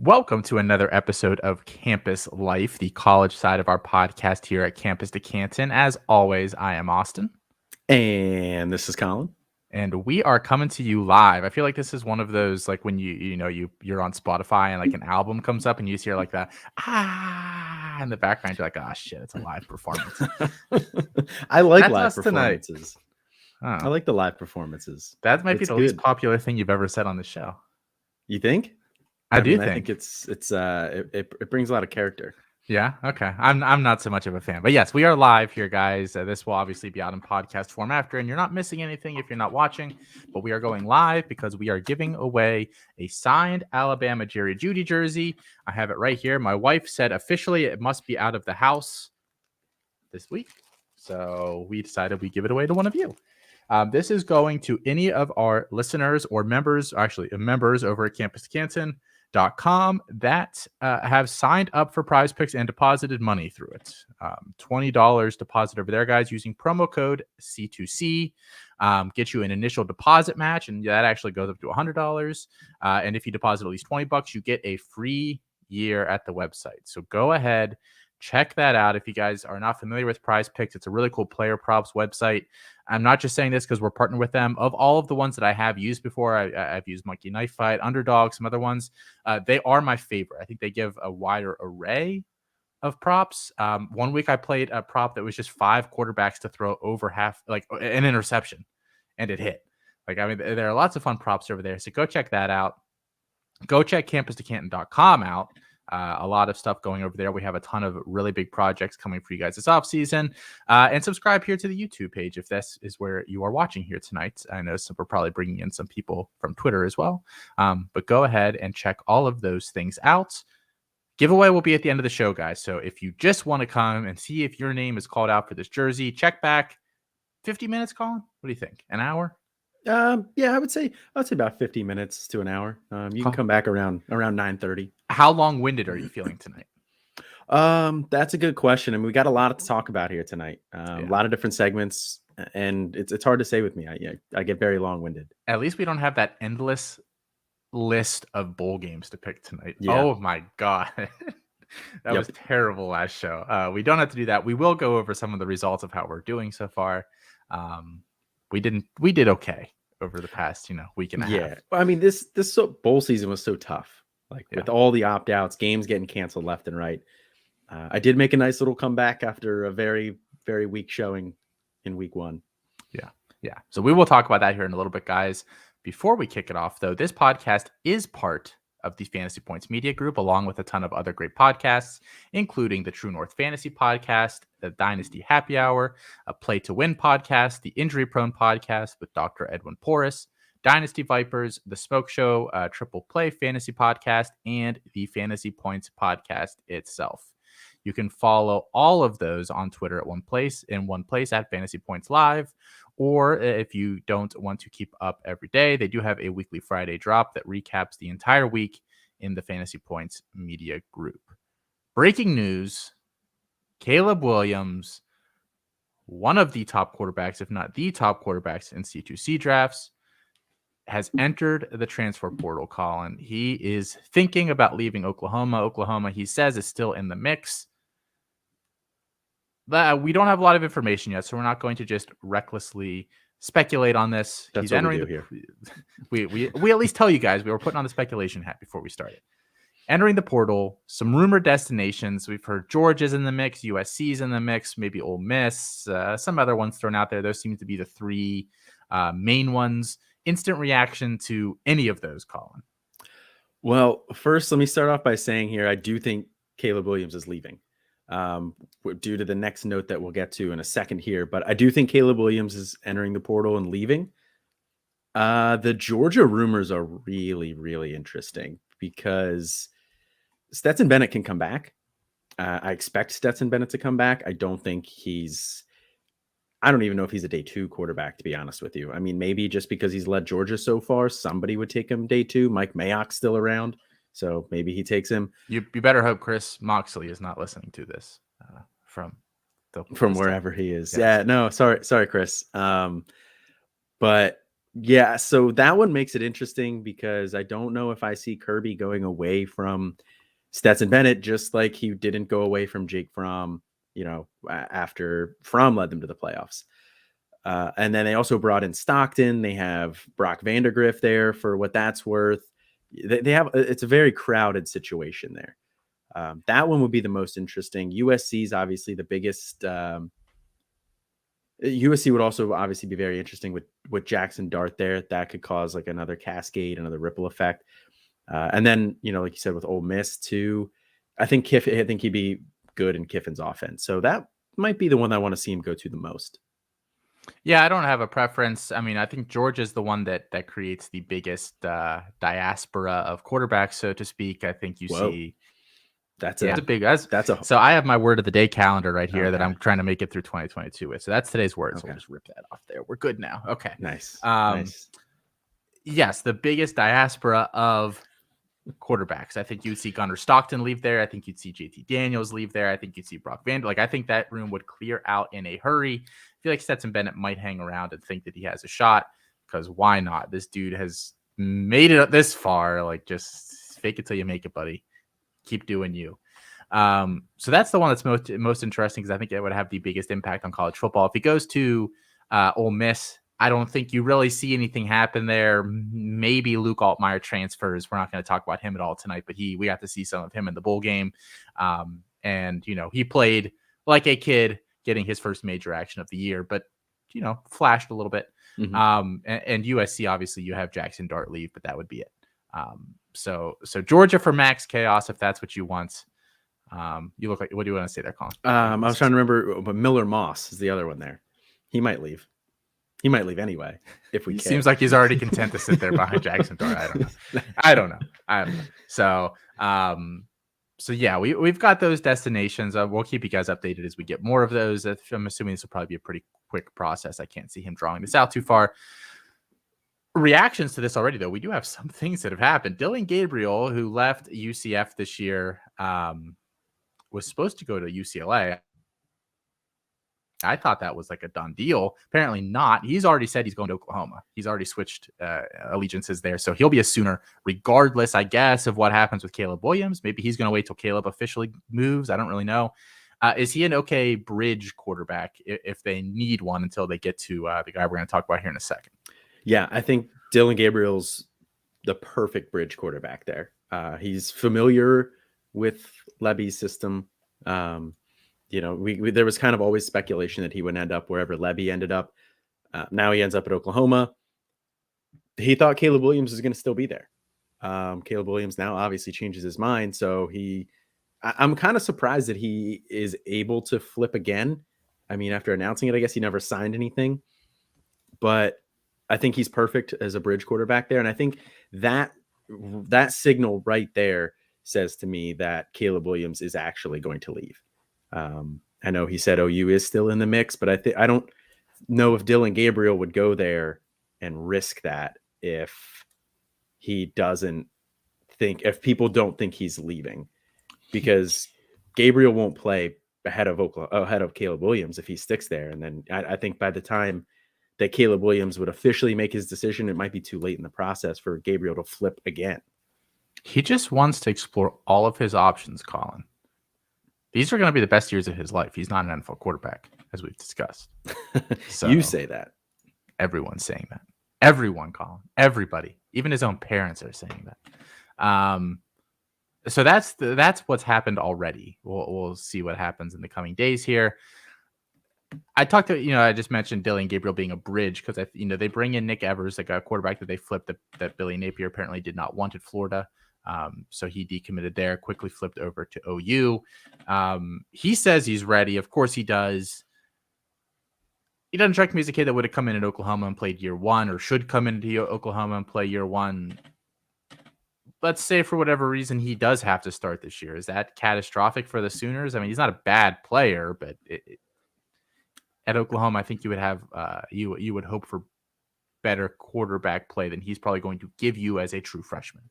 Welcome to another episode of Campus Life, the college side of our podcast here at Campus to Canton. As always, I am Austin, And this is Colin. and we are coming to you live. I feel like this is one of those, like when you're on Spotify and like an album comes up and you just hear like that in the background. You're like, oh shit, it's a live performance. I like That's live us tonight. performances. Oh, I like the live performances. that might be It's the least good. popular thing you've ever said on the show. You think? I do I think. think it brings a lot of character. Yeah. Okay. I'm not so much of a fan, but yes, we are live here, guys. This will obviously be out in podcast form after, and you're not missing anything if you're not watching. But we are going live because we are giving away a signed Alabama Jeudy jersey. I have it right here. My wife said officially it must be out of the house this week, so we decided we give it away to one of you. This is going to any of our listeners or members, actually members over at CampusCanton.com that have signed up for Prize Picks and deposited money through it. $20 deposit over there, guys, using promo code C2C. Get you an initial deposit match, and that actually goes up to $100. And if you deposit at least $20, you get a free year at the website. So go ahead, check that out. If you guys are not familiar with Prize Picks, it's a really cool player props website. I'm not just saying this because we're partnered with them. Of all of the ones that I have used before, I've used Monkey Knife Fight, Underdog, some other ones. They are my favorite. I think they give a wider array of props. One week I played a prop that was just 5 quarterbacks to throw over half, like an interception, and it hit. Like, I mean, there are lots of fun props over there. So go check that out. Go check CampusToCanton.com out. A lot of stuff going over there. We have a ton of really big projects coming for you guys this offseason. And subscribe here to the YouTube page if this is where you are watching here tonight. I know we're probably bringing in some people from Twitter as well. But go ahead and check all of those things out. Giveaway will be at the end of the show, guys. So if you just want to come and see if your name is called out for this jersey, check back 50 minutes, Colin. What do you think? An hour? Yeah, I would say about 50 minutes to an hour. You can come back around 9:30. How long-winded are you feeling tonight? That's a good question. I mean, we got a lot to talk about here tonight. A lot of different segments, and it's hard to say with me. I get very long-winded. At least we don't have that endless list of bowl games to pick tonight. Yeah. Oh my god. That was terrible last show. We don't have to do that. We will go over some of the results of how we're doing so far. We did okay over the past, week and a half. Yeah. I mean, this bowl season was so tough. With all the opt-outs, games getting canceled left and right. I did make a nice little comeback after a very, very weak showing in week 1. Yeah. So we will talk about that here in a little bit, guys. Before we kick it off, though, this podcast is part of the Fantasy Points Media Group, along with a ton of other great podcasts, including the True North Fantasy Podcast, the Dynasty Happy Hour, a Play to Win podcast, the Injury Prone Podcast with Dr. Edwin Porras, Dynasty Vipers, the Smoke Show, Triple Play Fantasy Podcast, and the Fantasy Points Podcast itself. You can follow all of those on Twitter in one place at Fantasy Points Live. Or if you don't want to keep up every day, they do have a weekly Friday drop that recaps the entire week in the Fantasy Points Media Group. Breaking news, Caleb Williams, one of the top quarterbacks, if not the top quarterbacks in C2C drafts, has entered the transfer portal, Colin. He is thinking about leaving Oklahoma. Oklahoma, he says, is still in the mix. We don't have a lot of information yet, so we're not going to just recklessly speculate on this. That's He's what entering we do here. We at least tell you guys we were putting on the speculation hat before we started. Entering the portal, some rumored destinations. We've heard Georgia's in the mix, USC's in the mix, maybe Ole Miss, some other ones thrown out there. Those seem to be the 3 main ones. Instant reaction to any of those, Colin? Well, first, let me start off by saying here, I do think Caleb Williams is leaving. Due to the next note that we'll get to in a second here, but I do think Caleb Williams is entering the portal and leaving. The Georgia rumors are really, really interesting because Stetson Bennett can come back. I expect Stetson Bennett to come back. I don't even know if he's a day 2 quarterback, to be honest with you. I mean, maybe just because he's led Georgia so far, somebody would take him day 2. Mike Mayock's still around. So maybe he takes him. You better hope Chris Moxley is not listening to this from wherever he is. Yeah, no, sorry, Chris. But Yeah, so that one makes it interesting because I don't know if I see Kirby going away from Stetson Bennett, just like he didn't go away from Jake Fromm, after Fromm led them to the playoffs. And then they also brought in Stockton. They have Brock Vandergriff there for what that's worth. They have, it's a very crowded situation there. That one would be the most interesting. USC is obviously the biggest. USC would also obviously be very interesting with Jackson Dart there. That could cause like another cascade, another ripple effect. And then, like you said, with Ole Miss too, I think he'd be good in Kiffin's offense. So that might be the one I want to see him go to the most. Yeah, I don't have a preference. I mean, I think Georgia's the one that creates the biggest diaspora of quarterbacks, so to speak. I think you see. That's a big. So I have my word of the day calendar right here that I'm trying to make it through 2022 with. So that's today's word. Okay. So we'll just rip that off there. We're good now. Okay. Nice. Nice. Yes, the biggest diaspora of quarterbacks. I think you'd see Gunnar Stockton leave there. I think you'd see JT Daniels leave there. I think you'd see Brock Vander. I think that room would clear out in a hurry. I feel like Stetson Bennett might hang around and think that he has a shot, because why not? This dude has made it this far. Just fake it till you make it, buddy. Keep doing you. So that's the one that's most interesting, because I think it would have the biggest impact on college football. If he goes to Ole Miss, I don't think you really see anything happen there. Maybe Luke Altmaier transfers. We're not going to talk about him at all tonight, but we got to see some of him in the bowl game. And he played like a kid getting his first major action of the year, but flashed a little bit. Mm-hmm. And USC, obviously you have Jackson Dart leave, but that would be it. So Georgia for Max Chaos, if that's what you want. You look like, what do you want to say there, Colin? I was trying to remember, but Miller Moss is the other one there. He might leave. He might leave anyway. If we seems like he's already content to sit there behind Jackson Dart. I don't know. So yeah, we've got those destinations. We'll keep you guys updated as we get more of those. I'm assuming this will probably be a pretty quick process. I can't see him drawing this out too far. Reactions to this already, though, we do have some things that have happened. Dylan Gabriel, who left UCF this year, was supposed to go to UCLA. I thought that was like a done deal. Apparently not. He's already said he's going to Oklahoma. He's already switched allegiances there. So he'll be a Sooner regardless, I guess, of what happens with Caleb Williams. Maybe he's going to wait till Caleb officially moves. I don't really know. Is he an okay bridge quarterback if they need one until they get to the guy we're going to talk about here in a second? Yeah, I think Dylan Gabriel's the perfect bridge quarterback there. He's familiar with Levy's system. There was kind of always speculation that he would end up wherever Levy ended up. Now he ends up at Oklahoma. He thought Caleb Williams was going to still be there. Caleb Williams now obviously changes his mind. So I'm kind of surprised that he is able to flip again. I mean, after announcing it, I guess he never signed anything, but I think he's perfect as a bridge quarterback there. And I think that signal right there says to me that Caleb Williams is actually going to leave. I know he said OU is still in the mix, but I don't know if Dylan Gabriel would go there and risk that if people don't think he's leaving, because Gabriel won't play ahead of Caleb Williams if he sticks there. And then I think by the time that Caleb Williams would officially make his decision, it might be too late in the process for Gabriel to flip again. He just wants to explore all of his options, Colin. These are going to be the best years of his life. He's not an NFL quarterback, as we've discussed. So you say that. Everyone's saying that. Everyone, Colin. Everybody. Even his own parents are saying that. So that's what's happened already. We'll see what happens in the coming days here. I just mentioned Dylan Gabriel being a bridge because they bring in Nick Evers, like a quarterback that they flipped that Billy Napier apparently did not want at Florida. So he decommitted there, quickly flipped over to OU. He says he's ready. Of course he does. He doesn't strike me as a kid that would have come in at Oklahoma and played year one, or should come into Oklahoma and play year one. Let's say for whatever reason he does have to start this year. Is that catastrophic for the Sooners? I mean, he's not a bad player, but at Oklahoma, I think you would have you would hope for better quarterback play than he's probably going to give you as a true freshman.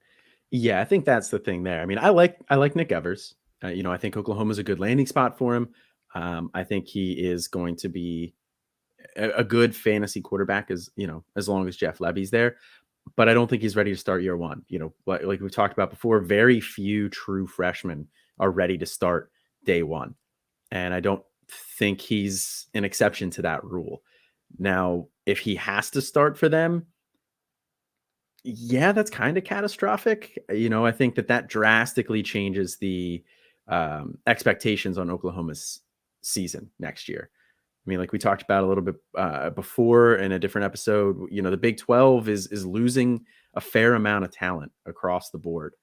Yeah, I think that's the thing there. I mean, I like Nick Evers. I think Oklahoma's a good landing spot for him. I think he is going to be a good fantasy quarterback as long as Jeff Levy's there. But I don't think he's ready to start year one. Like we've talked about before, very few true freshmen are ready to start day one. And I don't think he's an exception to that rule. Now, if he has to start for them, yeah, that's kind of catastrophic. I think that drastically changes the expectations on Oklahoma's season next year. I mean, like we talked about a little bit before in a different episode, the Big 12 is losing a fair amount of talent across the board.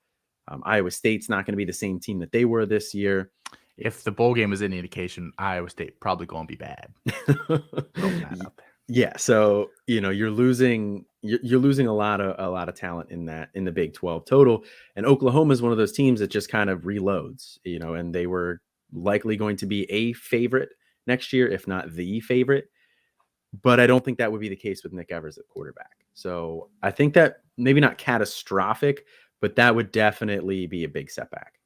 Iowa State's not going to be the same team that they were this year. If the bowl game was any indication, Iowa State probably going to be bad. Yeah, so you're losing a lot of talent in the Big 12 total, and Oklahoma is one of those teams that just kind of reloads, and they were likely going to be a favorite next year, if not the favorite. But I don't think that would be the case with Nick Evers at quarterback. So I think that maybe not catastrophic, but that would definitely be a big setback.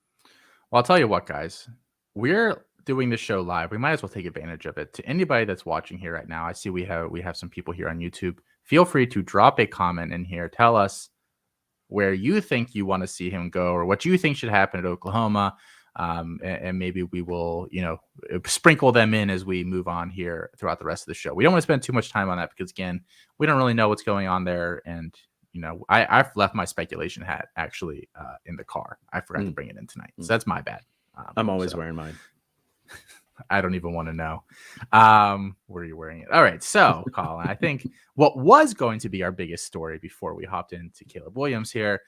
Well, I'll tell you what, guys, we're doing this show live. We might as well take advantage of it. To anybody that's watching here right now, I see we have some people here on YouTube. Feel free to drop a comment in here. Tell us where you think you want to see him go, or what you think should happen at Oklahoma. And maybe we will, sprinkle them in as we move on here throughout the rest of the show. We don't want to spend too much time on that because, again, we don't really know what's going on there. And, I've left my speculation hat actually in the car. I forgot to bring it in tonight. So that's my bad. I'm always wearing mine. I don't even want to know. Where are you wearing it? All right. So, Colin, I think what was going to be our biggest story before we hopped into Caleb Williams here,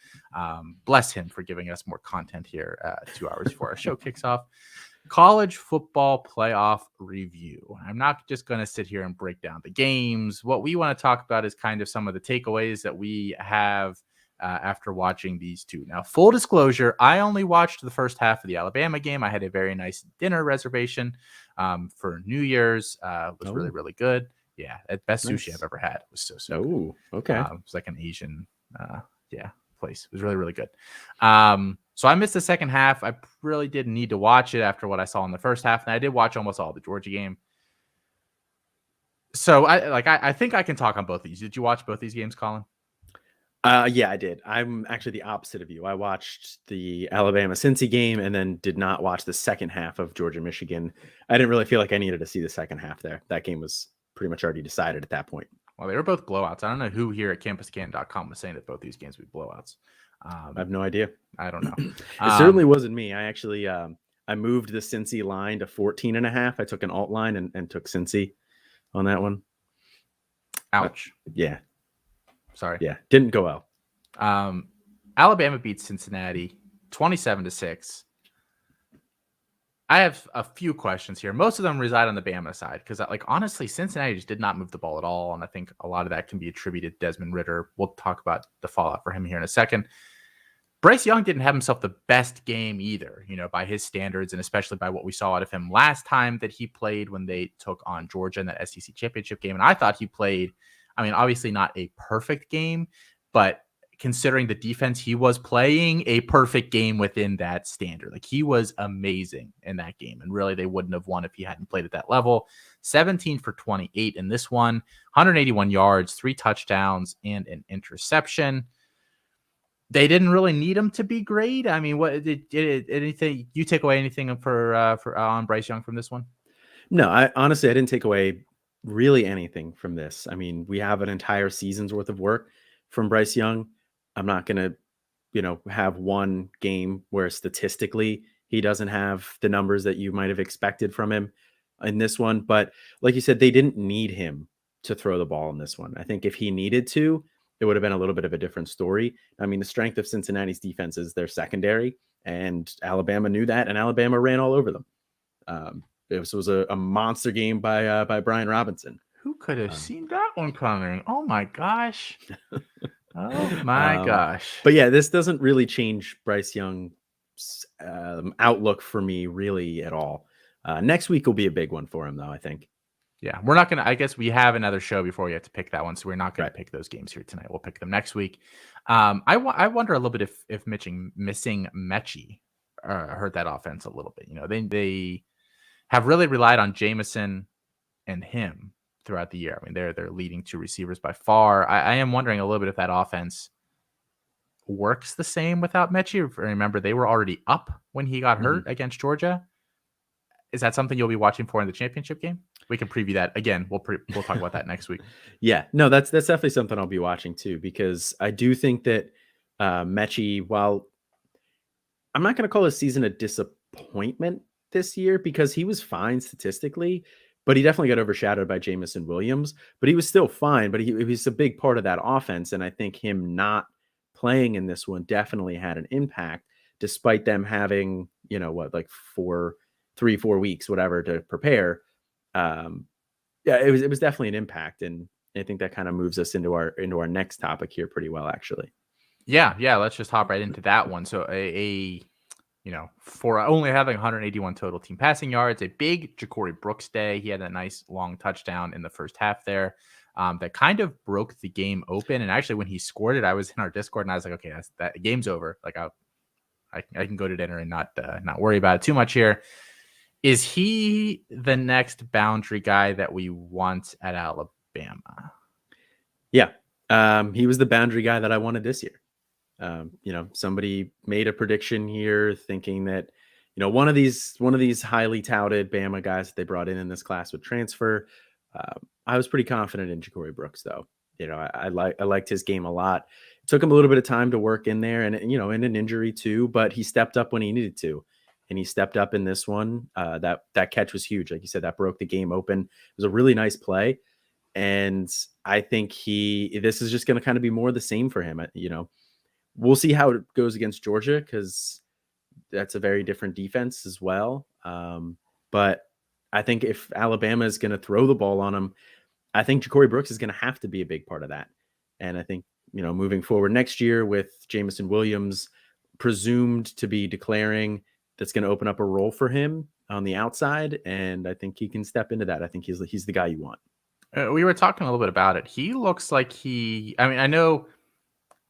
bless him for giving us more content here 2 hours before our show kicks off. College football playoff review. I'm not just going to sit here and break down the games. What we want to talk about is kind of some of the takeaways that we have after watching these two. Now, full disclosure, I only watched the first half of the Alabama game. I had a very nice dinner reservation for New Year's. It was really, really good. Yeah, best sushi I've ever had. It was so good. Okay. It was like an Asian place. It was really, really good. So I missed the second half. I really didn't need to watch it after what I saw in the first half, and I did watch almost all the Georgia game. So I think I can talk on both of these. Did you watch both these games, Colin? Yeah, I did. I'm actually the opposite of you. I watched the Alabama-Cincy game and then did not watch the second half of Georgia-Michigan. I didn't really feel like I needed to see the second half there. That game was pretty much already decided at that point. Well, they were both blowouts. I don't know who here at campuscan.com was saying that both these games would be blowouts. I have no idea. I don't know. It certainly wasn't me. I actually I moved the Cincy line to 14.5. I took an alt line and took Cincy on that one. Ouch. Yeah. Sorry. Yeah. Didn't go well. Alabama beats Cincinnati 27-6. I have a few questions here. Most of them reside on the Bama side because, honestly, Cincinnati just did not move the ball at all. And I think a lot of that can be attributed to Desmond Ridder. We'll talk about the fallout for him here in a second. Bryce Young didn't have himself the best game either, by his standards, and especially by what we saw out of him last time that he played when they took on Georgia in that SEC championship game. And I thought he played, obviously not a perfect game, but considering the defense he was playing, a perfect game within that standard. He was amazing in that game. And really, they wouldn't have won if he hadn't played at that level. 17 for 28 in this one, 181 yards, 3 touchdowns, and an interception. They didn't really need him to be great. What did anything you take away anything for on Bryce Young from this one? No, I didn't take away really anything from this. We have an entire season's worth of work from Bryce Young. I'm not going to, have one game where statistically he doesn't have the numbers that you might have expected from him in this one. But like you said, they didn't need him to throw the ball in this one. I think if he needed to, it would have been a little bit of a different story. The strength of Cincinnati's defense is their secondary, and Alabama knew that, and Alabama ran all over them. This was a monster game by Brian Robinson. Who could have seen that one coming? Oh my gosh. Oh my gosh. But yeah, this doesn't really change Bryce Young's outlook for me really at all. Next week will be a big one for him, though, I think. Yeah, we're not going to, I guess we have another show before we have to pick that one. So we're not going to pick those games here tonight. We'll pick them next week. I wonder a little bit if missing Mechie hurt that offense a little bit. They have really relied on Jameson and him throughout the year. I mean, they're leading two receivers by far. I am wondering a little bit if that offense works the same without Mechie. Remember, they were already up when he got hurt against Georgia. Is that something you'll be watching for in the championship game? We can preview that again. We'll talk about that next week. Yeah, no, that's definitely something I'll be watching too, because I do think that Mechie, while I'm not going to call his season a disappointment this year because he was fine statistically, but he definitely got overshadowed by Jamison Williams, but he was still fine, but he was a big part of that offense. And I think him not playing in this one definitely had an impact, despite them having, like 4 weeks, whatever, to prepare. Yeah, it was definitely an impact. And I think that kind of moves us into our next topic here pretty well, actually. Yeah. Let's just hop right into that one. So for only having 181 total team passing yards, a big Ja'Cory Brooks day. He had a nice long touchdown in the first half there that kind of broke the game open. And actually, when he scored it, I was in our Discord and I was like, okay, that game's over. Like I can go to dinner and not worry about it too much here. Is he the next boundary guy that we want at Alabama? Yeah, he was the boundary guy that I wanted this year. Somebody made a prediction here thinking that, one of these highly touted Bama guys that they brought in this class would transfer. I was pretty confident in Ja'Cory Brooks, though. I liked his game a lot. It took him a little bit of time to work in there and, in an injury too, but he stepped up when he needed to. And he stepped up in this one. That catch was huge. Like you said, that broke the game open. It was a really nice play. And I think this is just going to kind of be more of the same for him. We'll see how it goes against Georgia, because that's a very different defense as well. But I think if Alabama is going to throw the ball on him, I think Ja'Cory Brooks is going to have to be a big part of that. And I think, moving forward next year with Jamison Williams presumed to be declaring, that's going to open up a role for him on the outside. And I think he can step into that. I think he's the guy you want. We were talking a little bit about it. He looks like I know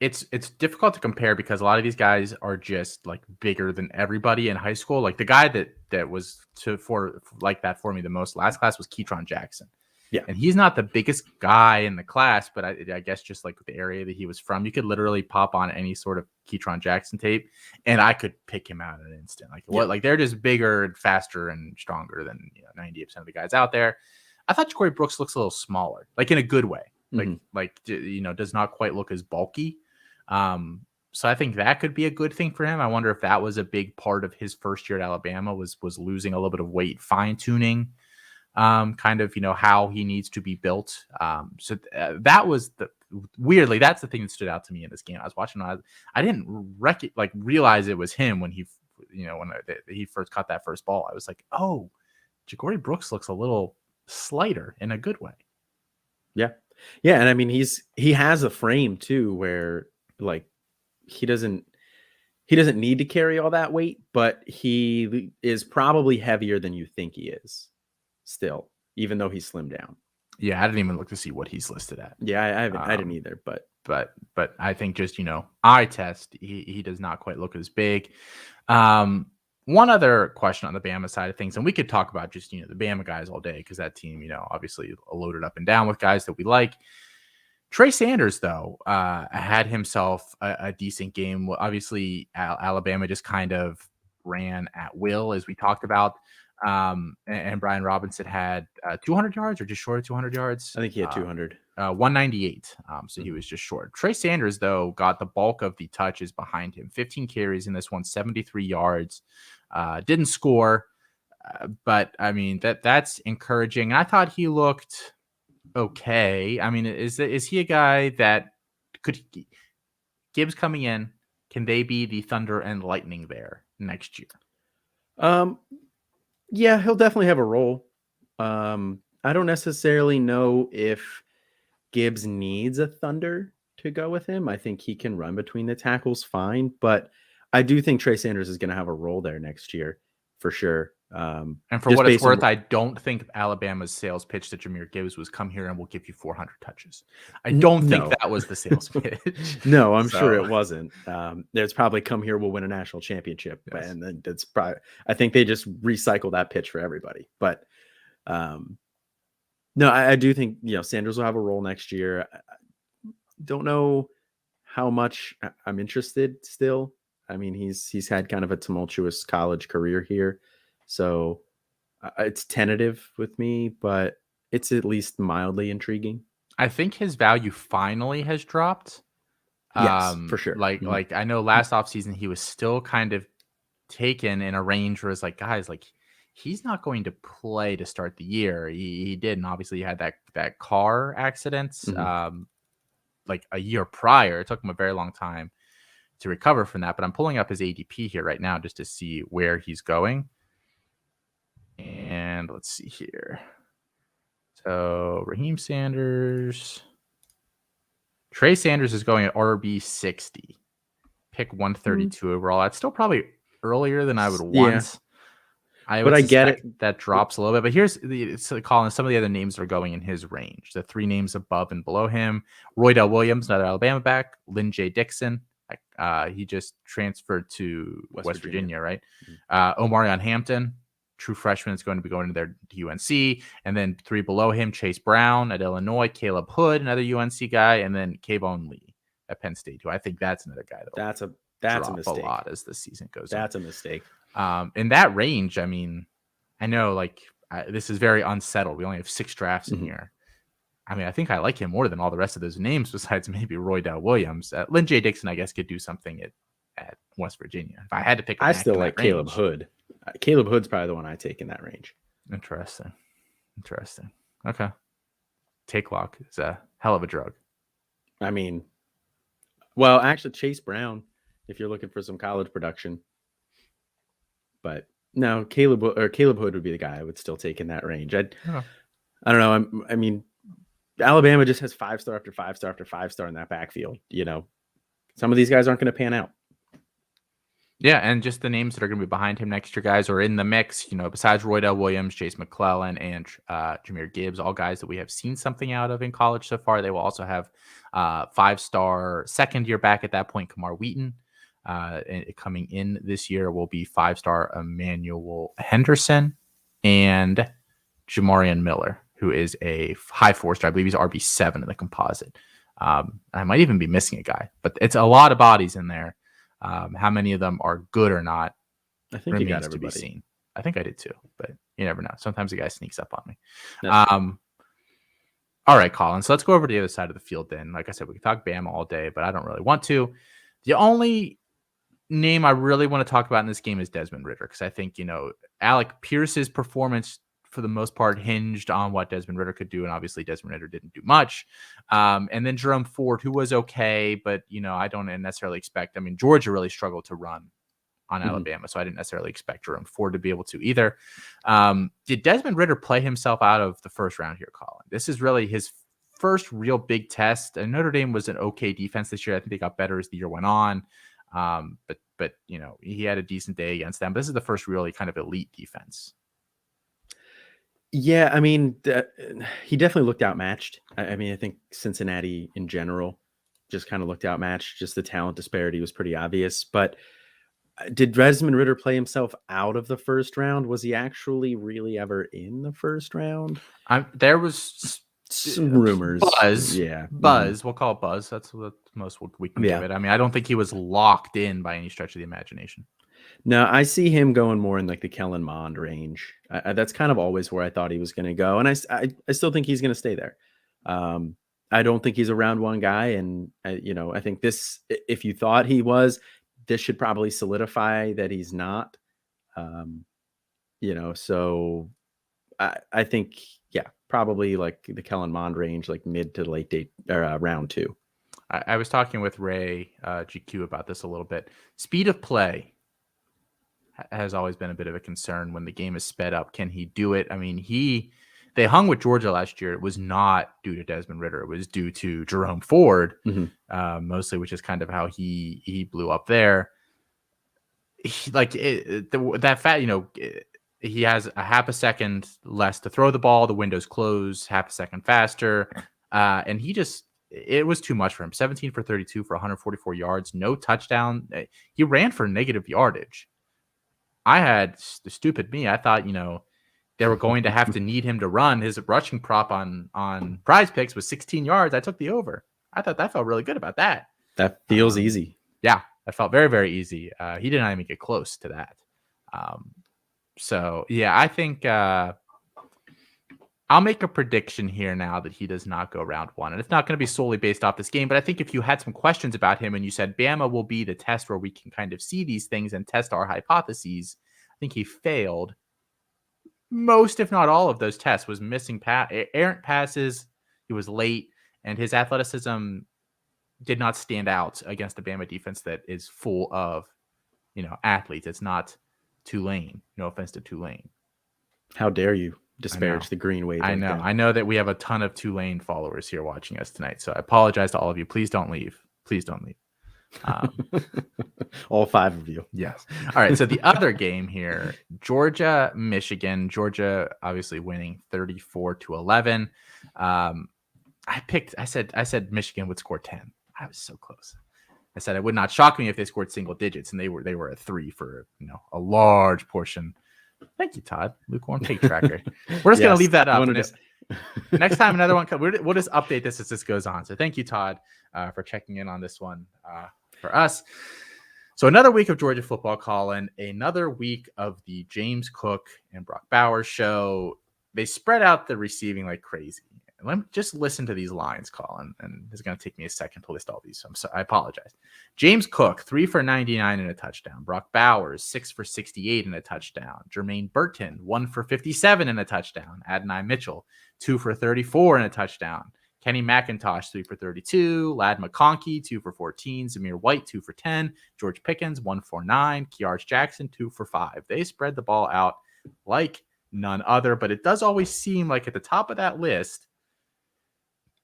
it's difficult to compare because a lot of these guys are just like bigger than everybody in high school. Like the guy that was like that for me the most last class was Keytron Jackson. Yeah. And he's not the biggest guy in the class, but I guess just like the area that he was from, you could literally pop on any sort of Keytron Jackson tape and I could pick him out in an instant. Like they're just bigger and faster and stronger than 98% of the guys out there. I thought Ja'Cory Brooks looks a little smaller, like in a good way. Does not quite look as bulky. So I think that could be a good thing for him. I wonder if that was a big part of his first year at Alabama was losing a little bit of weight, fine tuning, kind of, how he needs to be built. That was weirdly, that's the thing that stood out to me in this game. I was watching, I didn't realize it was him when he first caught that first ball. I was like, oh, Ja'Cory Brooks looks a little slighter in a good way. Yeah. And I mean, he has a frame too, where like he doesn't need to carry all that weight, but he is probably heavier than you think he is still, even though he's slimmed down. Yeah. I didn't even look to see what he's listed at. Yeah. I didn't either, but I think just, eye test, he does not quite look as big. One other question on the Bama side of things, and we could talk about just, the Bama guys all day because that team, obviously loaded up and down with guys that we like. Trey Sanders, though, had himself a decent game. Obviously, Alabama just kind of ran at will, as we talked about. And Brian Robinson had 200 yards or just short of 200 yards. I think he had 200. 198. So he was just short. Trey Sanders, though, got the bulk of the touches behind him. 15 carries in this one, 73 yards. Didn't score, but I mean that's encouraging. I thought he looked okay. I mean, is he a guy that could Gibbs coming in? Can they be the thunder and lightning there next year? Yeah, he'll definitely have a role. I don't necessarily know if Gibbs needs a thunder to go with him. I think he can run between the tackles fine, but I do think Trey Sanders is going to have a role there next year for sure. And for what it's worth, I don't think Alabama's sales pitch to Jahmyr Gibbs was come here and we'll give you 400 touches. I don't think that was the sales pitch. No, I'm sure it wasn't. There's probably come here, we'll win a national championship. Yes. And then that's probably, I think they just recycle that pitch for everybody. But No, I do think, Sanders will have a role next year. I don't know how much I'm interested still. I mean, he's had kind of a tumultuous college career here. So it's tentative with me, but it's at least mildly intriguing. I think his value finally has dropped. Yes, for sure. Like I know last offseason he was still kind of taken in a range where it's like, guys, like he's not going to play to start the year. He did, and obviously he had that car accident like a year prior. It took him a very long time to recover from that. But I'm pulling up his ADP here right now just to see where he's going. And let's see here. So Raheem Sanders. Trey Sanders is going at RB 60. Pick 132 overall. That's still probably earlier than I would want. I get it. That drops a little bit. But here's Colin, some of the other names that are going in his range. The three names above and below him. Roydell Williams, another Alabama back. Lynn J. Dixon. He just transferred to West Virginia, right? Omarion Hampton, true freshman, is going to be going to their UNC. And then three below him, Chase Brown at Illinois, Caleb Hood, another UNC guy, and then Kayvon Lee at Penn State, who I think that's another guy that's a mistake. A lot as the season goes on. That's a mistake. In that range, I mean, I know this is very unsettled. We only have 6 drafts in here. I mean, I think I like him more than all the rest of those names besides maybe Roydell Williams. Lynn J. Dixon, I guess, could do something at West Virginia. If I had to pick I still like Caleb Hood. Caleb Hood's probably the one I take in that range. Interesting. Okay. Take lock is a hell of a drug. I mean, well, actually, Chase Brown, if you're looking for some college production. But no, Caleb Hood would be the guy I would still take in that range. I don't know. I mean, Alabama just has 5-star after 5-star after 5-star in that backfield. Some of these guys aren't going to pan out. Yeah, and just the names that are going to be behind him next year, guys, are in the mix. Besides Roydell Williams, Chase McClellan, and Jahmyr Gibbs, all guys that we have seen something out of in college so far. They will also have 5-star second-year back at that point, Kamar Wheaton. And coming in this year will be 5-star Emmanuel Henderson and Jamarian Miller, who is a high 4-star. I believe he's RB7 in the composite. I might even be missing a guy, but it's a lot of bodies in there. How many of them are good or not I think remains you got to be everybody. seen. I think I did too, but you never know. Sometimes a guy sneaks up on me. All right, Colin. So let's go over to the other side of the field then. Like I said, we can talk Bama all day, but I don't really want to. The only name I really want to talk about in this game is Desmond Ridder, because I think, Alec Pierce's performance for the most part hinged on what Desmond Ridder could do, and obviously Desmond Ridder didn't do much. And then Jerome Ford, who was okay, but I don't necessarily expect. I mean, Georgia really struggled to run on Alabama, so I didn't necessarily expect Jerome Ford to be able to either. Did Desmond Ridder play himself out of the first round here, Colin? This is really his first real big test. And Notre Dame was an okay defense this year. I think they got better as the year went on. But he had a decent day against them. But this is the first really kind of elite defense. Yeah, I mean, he definitely looked outmatched. I mean, I think Cincinnati in general just kind of looked outmatched. Just the talent disparity was pretty obvious. But did Desmond Ridder play himself out of the first round? Was he actually really ever in the first round? There was some rumors. Buzz. Yeah. Buzz. We'll call it buzz. That's the most we can give it. I mean, I don't think he was locked in by any stretch of the imagination. No, I see him going more in like the Kellen Mond range. That's kind of always where I thought he was going to go. And I still think he's going to stay there. I don't think he's a round one guy. And, I think this, if you thought he was, this should probably solidify that he's not. So I think, probably like the Kellen Mond range, like mid to late date or round 2. I was talking with Ray GQ about this a little bit. Speed of play has always been a bit of a concern when the game is sped up. Can he do it? I mean, they hung with Georgia last year. It was not due to Desmond Ridder. It was due to Jerome Ford, mostly, which is kind of how he blew up there. He has a half a second less to throw the ball. The window's closed half a second faster. And it was too much for him. 17 for 32 for 144 yards, no touchdown. He ran for negative yardage. I had the stupid me. I thought, they were going to have to need him to run. His rushing prop on Prize Picks was 16 yards. I took the over. I thought that felt really good about that. That feels easy. Yeah, that felt very, very easy. He did not even get close to that. So, yeah, I think I'll make a prediction here now that he does not go round one. And it's not going to be solely based off this game, but I think if you had some questions about him and you said Bama will be the test where we can kind of see these things and test our hypotheses, I think he failed most, if not all, of those tests. Was missing errant passes. He was late, and his athleticism did not stand out against the Bama defense that is full of, athletes. It's not Tulane. No offense to Tulane. How dare you disparage the green wave? I know. I know that we have a ton of Tulane followers here watching us tonight, so I apologize to all of you. Please don't leave. Please don't leave. All 5 of you. Yes. All right. So the other game here, Georgia, Michigan. Georgia obviously winning 34-11. I said Michigan would score 10. I was so close. I said it would not shock me if they scored single digits, and they were at 3 for a large portion. Thank you, Todd. Lukewarm Pig Tracker. We're just gonna leave that up. Next time another one comes, we'll just update this as this goes on. So thank you, Todd, for checking in on this one for us. So another week of Georgia football, Colin. Another week of the James Cook and Brock Bowers show. They spread out the receiving like crazy. Let me just listen to these lines, Colin, and it's going to take me a second to list all these. So I apologize. James Cook, 3 for 99 and a touchdown. Brock Bowers, 6 for 68 and a touchdown. Jermaine Burton, 1 for 57 and a touchdown. Adonai Mitchell, 2 for 34 and a touchdown. Kenny McIntosh, 3 for 32. Lad McConkey, 2 for 14. Zamir White, 2 for 10. George Pickens, 1 for 9. Kiarge Jackson, 2 for 5. They spread the ball out like none other, but it does always seem like at the top of that list,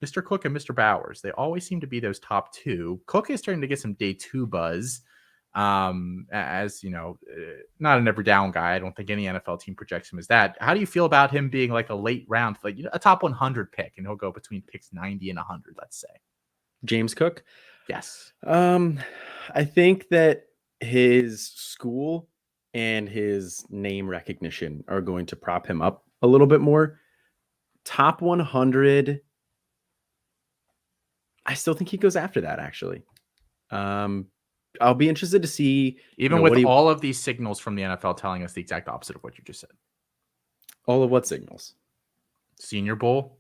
Mr. Cook and Mr. Bowers, they always seem to be those top two. Cook is starting to get some day 2 buzz. As not an every down guy. I don't think any NFL team projects him as that. How do you feel about him being like a late round, like a top 100 pick, and he'll go between picks 90 and 100, let's say? James Cook? Yes. I think that his school and his name recognition are going to prop him up a little bit more. Top 100. I still think he goes after that, actually. I'll be interested to see. Even with all of these signals from the NFL telling us the exact opposite of what you just said. All of what signals? Senior Bowl.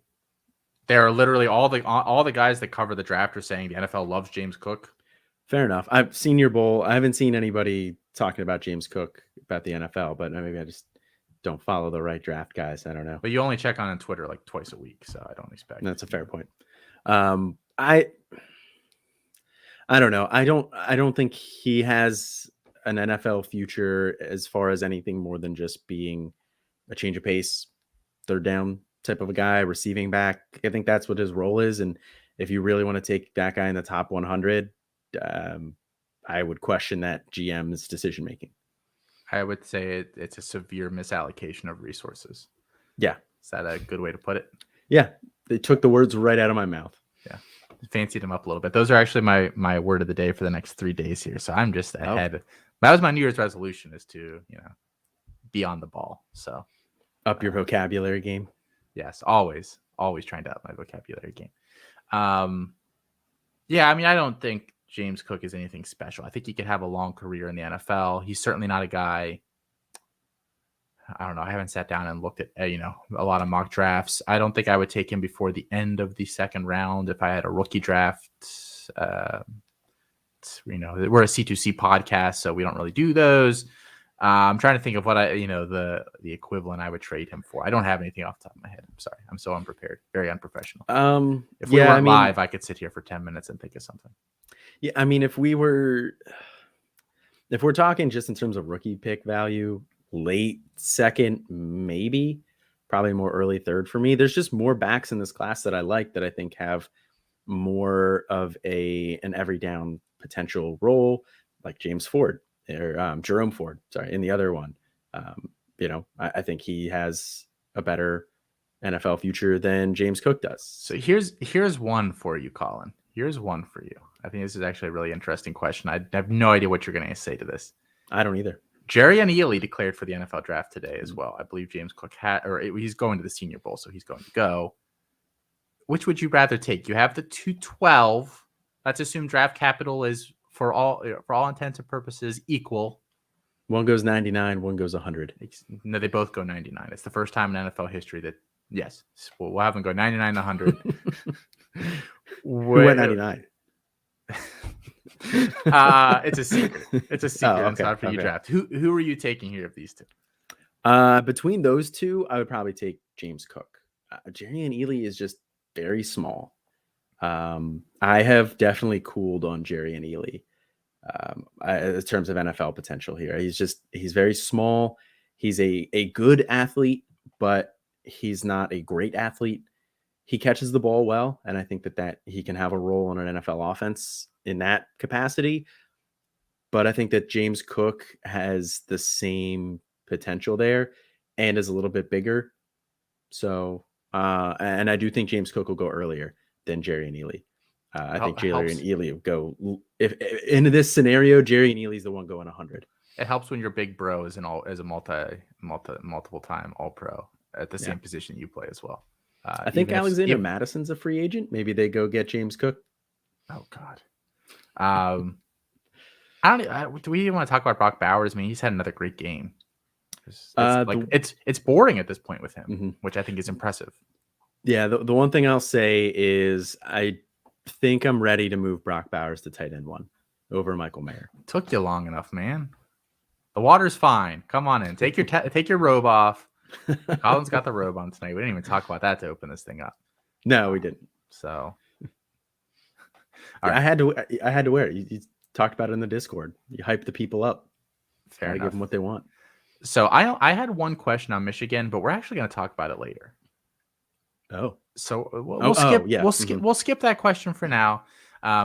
There are literally all the guys that cover the draft are saying the NFL loves James Cook. Fair enough. I've Senior Bowl. I haven't seen anybody talking about James Cook about the NFL, but maybe I just don't follow the right draft guys. I don't know. But you only check on Twitter like twice a week, so I don't expect. That's a fair point. I don't know. I don't think he has an NFL future as far as anything more than just being a change of pace, third down type of a guy, receiving back. I think that's what his role is. And if you really want to take that guy in the top 100, I would question that GM's decision making. I would say it's a severe misallocation of resources. Yeah. Is that a good way to put it? Yeah. They took the words right out of my mouth. Yeah. Fancied them up a little bit. Those are actually my word of the day for the next 3 days here. So I'm just ahead. Oh. That was my New Year's resolution, is to, be on the ball. So up your vocabulary game. Yes. Always trying to up my vocabulary game. Yeah. I mean, I don't think James Cook is anything special. I think he could have a long career in the NFL. He's certainly not a guy. I don't know. I haven't sat down and looked at, a lot of mock drafts. I don't think I would take him before the end of the second round if I had a rookie draft. We're a C2C podcast, so we don't really do those. I'm trying to think of what the equivalent I would trade him for. I don't have anything off the top of my head. I'm sorry. I'm so unprepared. Very unprofessional. If we weren't live, I could sit here for 10 minutes and think of something. Yeah. I mean, if we're talking just in terms of rookie pick value, late second, maybe, probably more early third for me. There's just more backs in this class that I like, that I think have more of an every down potential role, like James Ford or Jerome Ford. Sorry, in the other one, I think he has a better NFL future than James Cook does. So here's one for you, Colin. Here's one for you. I think this is actually a really interesting question. I have no idea what you're going to say to this. I don't either. Jerry and Ely declared for the NFL draft today as well. I believe James Cook he's going to the Senior Bowl, so he's going to go. Which would you rather take? You have the 212. Let's assume draft capital is for all intents and purposes equal. One goes 99, one goes 100. No, they both go 99. It's the first time in NFL history that yes, we'll have them go 99 to 100. Who went 99? It's a secret. It's a secret inside for you draft. Who are you taking here of these two? Between those two, I would probably take James Cook. Jerry and Ely is just very small. I have definitely cooled on Jerry and Ely in terms of NFL potential here. He's very small. He's a good athlete, but he's not a great athlete. He catches the ball well, and I think that he can have a role on an NFL offense in that capacity. But I think that James Cook has the same potential there and is a little bit bigger. So, and I do think James Cook will go earlier than Jerry and Ely. I think Jerry and Ely will go if in this scenario. Jerry and Ely's the one going 100. It helps when your big bro is a multiple time All Pro at the same position you play as well. I think Alexander Madison's a free agent. Maybe they go get James Cook. Oh God. Do we even want to talk about Brock Bowers? I mean, he's had another great game. It's boring at this point with him, which I think is impressive. Yeah, the one thing I'll say is I think I'm ready to move Brock Bowers to tight end 1 over Michael Mayer. Took you long enough, man. The water's fine. Come on in. Take your robe off. Colin's got the robe on tonight. We didn't even talk about that to open this thing up. No, we didn't. So right. I had to wear it. You talked about it in the Discord. You hype the people up. Fair enough. Give them what they want. So I had one question on Michigan, but we're actually going to talk about it later. Oh, so we'll skip that question for now,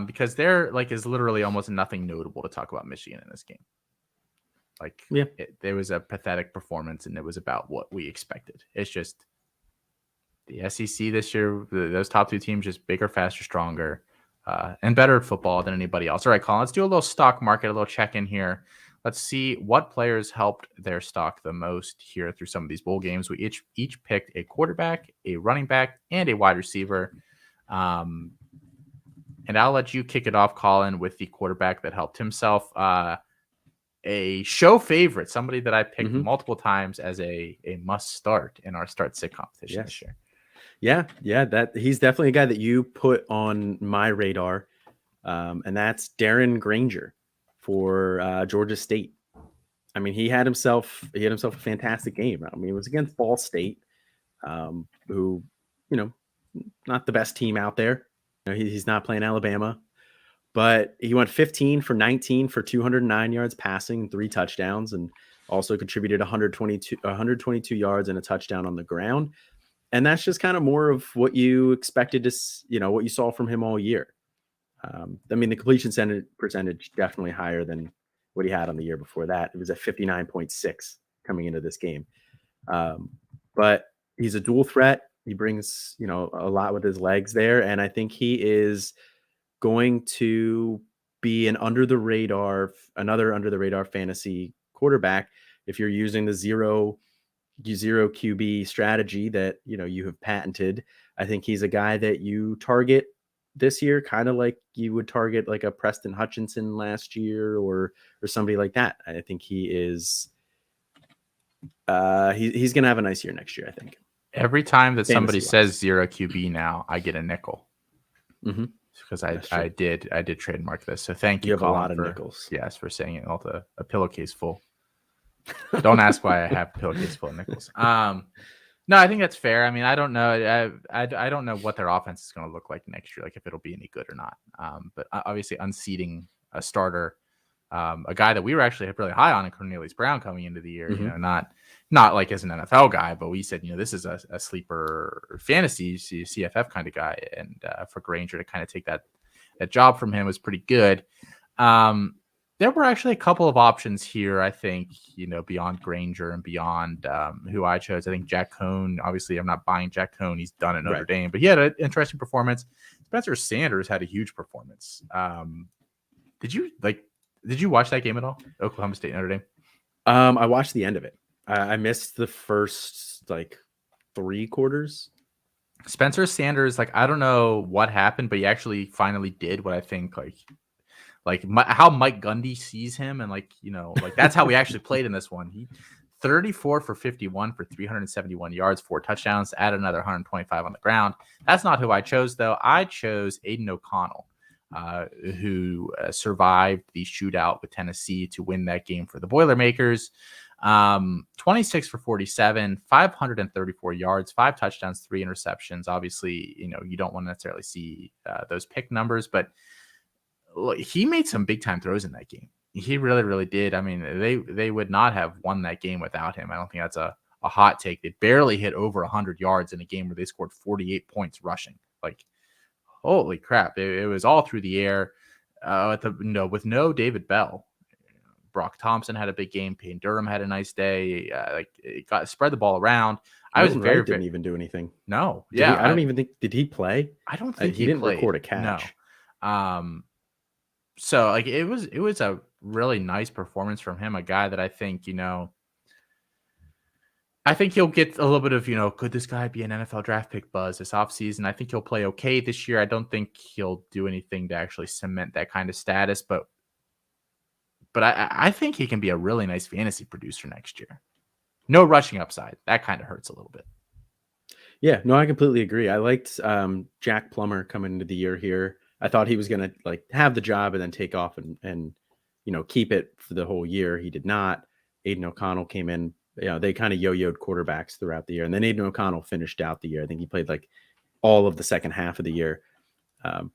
because there is literally almost nothing notable to talk about Michigan in this game. There was a pathetic performance, and it was about what we expected. It's just the SEC this year; those top two teams just bigger, faster, stronger, and better at football than anybody else. All right, Colin, let's do a little stock market, a little check in here. Let's see what players helped their stock the most here through some of these bowl games. We each picked a quarterback, a running back, and a wide receiver. And I'll let you kick it off, Colin, with the quarterback that helped himself. A show favorite, somebody that I picked multiple times as a must start in our start sit competition this year. Yeah, that he's definitely a guy that you put on my radar, and that's Darren Granger for Georgia State. I mean, he had himself a fantastic game. I mean, it was against Ball State, who, not the best team out there. He's not playing Alabama, but he went 15 for 19 for 209 yards passing, 3 touchdowns, and also contributed 122 yards and a touchdown on the ground. And that's just kind of more of what you expected to, what you saw from him all year. I mean, the completion percentage definitely higher than what he had on the year before that. It was at 59.6 coming into this game. But he's a dual threat. He brings, a lot with his legs there. And I think he is going to be another under the radar fantasy quarterback. If you're using the zero QB strategy that, you have patented, I think he's a guy that you target this year, kind of like you would target like a Preston Hutchinson last year or somebody like that. I think he is he's going to have a nice year next year, I think. Every time that somebody says zero QB now, I get a nickel. Because I did trademark this. So thank you, Colin, a lot of nickels. Yes, for saying it. A pillowcase full. Don't ask why I have a pillowcase full of nickels. No, I think that's fair. I mean, I don't know. I don't know what their offense is going to look like next year, like if it'll be any good or not. But obviously unseating a starter, a guy that we were actually really high on in Cornelius Brown coming into the year, not like as an NFL guy, but we said, this is a sleeper fantasy CFF kind of guy. And for Granger to kind of take that job from him was pretty good. There were actually a couple of options here, I think, beyond Granger and beyond who I chose. I think Jack Cohn, obviously I'm not buying Jack Cohn. He's done at Notre Dame, but he had an interesting performance. Spencer Sanders had a huge performance. Did you watch that game at all? Oklahoma State, Notre Dame? I watched the end of it. I missed the first like 3 quarters. Spencer Sanders, like, I don't know what happened, but he actually finally did what I think, how Mike Gundy sees him, and like that's how we actually played in this one. He 34 for 51 for 371 yards, 4 touchdowns, add another 125 on the ground. That's not who I chose, though. I chose Aiden O'Connell, who survived the shootout with Tennessee to win that game for the Boilermakers. 26 for 47, 534 yards, 5 touchdowns, 3 interceptions. Obviously, you don't want to necessarily see those pick numbers, but look, he made some big time throws in that game. He really, really did. I mean, they would not have won that game without him. I don't think that's a hot take. They barely hit over 100 yards in a game where they scored 48 points rushing. Like, holy crap. It was all through the air with no David Bell. Brock Thompson had a big game. Payne Durham had a nice day. It got spread the ball around. I was didn't even do anything. No, I don't even think. Did he play? I don't think he didn't played. Record a catch. No. So like it was a really nice performance from him. A guy that I think I think he'll get a little bit of could this guy be an NFL draft pick buzz this offseason? I think he'll play okay this year. I don't think he'll do anything to actually cement that kind of status, but I think he can be a really nice fantasy producer next year. No rushing upside. That kind of hurts a little bit. Yeah, no, I completely agree. I liked Jack Plummer coming into the year here. I thought he was going to like have the job and then take off and keep it for the whole year. He did not. Aiden O'Connell came in. They kind of yo-yoed quarterbacks throughout the year. And then Aiden O'Connell finished out the year. I think he played like all of the second half of the year.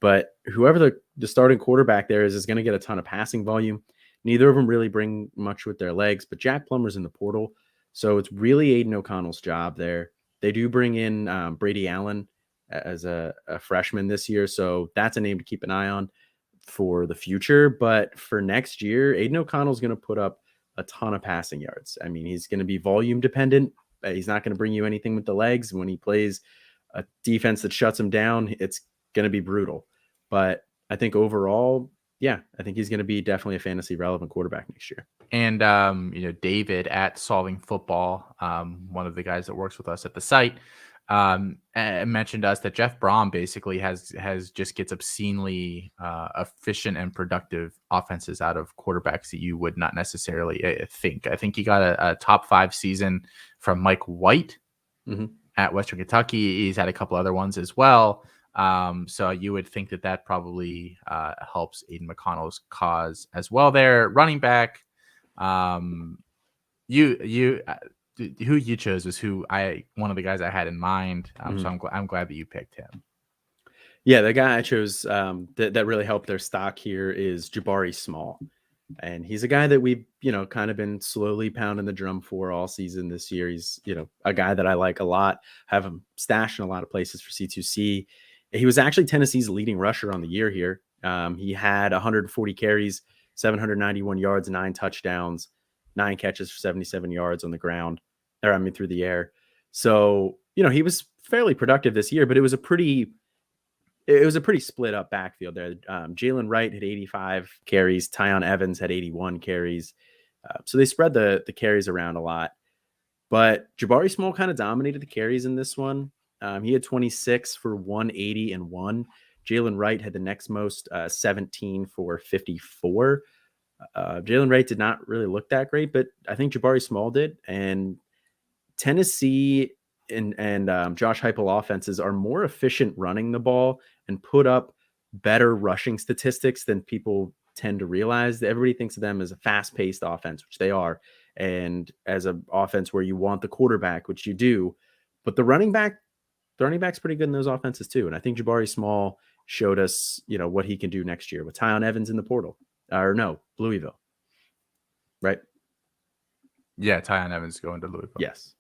But whoever the starting quarterback there is going to get a ton of passing volume. Neither of them really bring much with their legs, but Jack Plummer's in the portal. So it's really Aiden O'Connell's job there. They do bring in Brady Allen as a freshman this year. So that's a name to keep an eye on for the future. But for next year, Aiden O'Connell's going to put up a ton of passing yards. I mean, he's going to be volume dependent. He's not going to bring you anything with the legs. When he plays a defense that shuts him down, it's going to be brutal. But I think overall, yeah, I think he's going to be definitely a fantasy relevant quarterback next year. And, David at Solving Football, one of the guys that works with us at the site, mentioned to us that Jeff Brom basically has just gets obscenely efficient and productive offenses out of quarterbacks that you would not necessarily think. I think he got a top 5 season from Mike White at Western Kentucky. He's had a couple other ones as well. So you would think that probably helps Aiden McConnell's cause as well there. Running back, who you chose was one of the guys I had in mind. So I'm glad that you picked him. Yeah, the guy I chose that really helped their stock here is Jabari Small. And he's a guy that we've, kind of been slowly pounding the drum for all season this year. He's, a guy that I like a lot, have him stashed in a lot of places for C2C. He was actually Tennessee's leading rusher on the year here. He had 140 carries, 791 yards, 9 touchdowns, 9 catches for 77 yards on the ground, through the air. So, he was fairly productive this year, but it was a pretty split up backfield there. Jalen Wright had 85 carries. Tyon Evans had 81 carries. So they spread the carries around a lot. But Jabari Small kind of dominated the carries in this one. He had 26 for 180 and 1. Jalen Wright had the next most, 17 for 54. Jalen Wright did not really look that great, but I think Jabari Small did. And Tennessee and Josh Heupel offenses are more efficient running the ball and put up better rushing statistics than people tend to realize. Everybody thinks of them as a fast-paced offense, which they are, and as an offense where you want the quarterback, which you do. But the running back's pretty good in those offenses too. And I think Jabari Small showed us, what he can do next year with Tyon Evans in the portal. Louisville. Right? Yeah, Tyon Evans going to Louisville. Yes.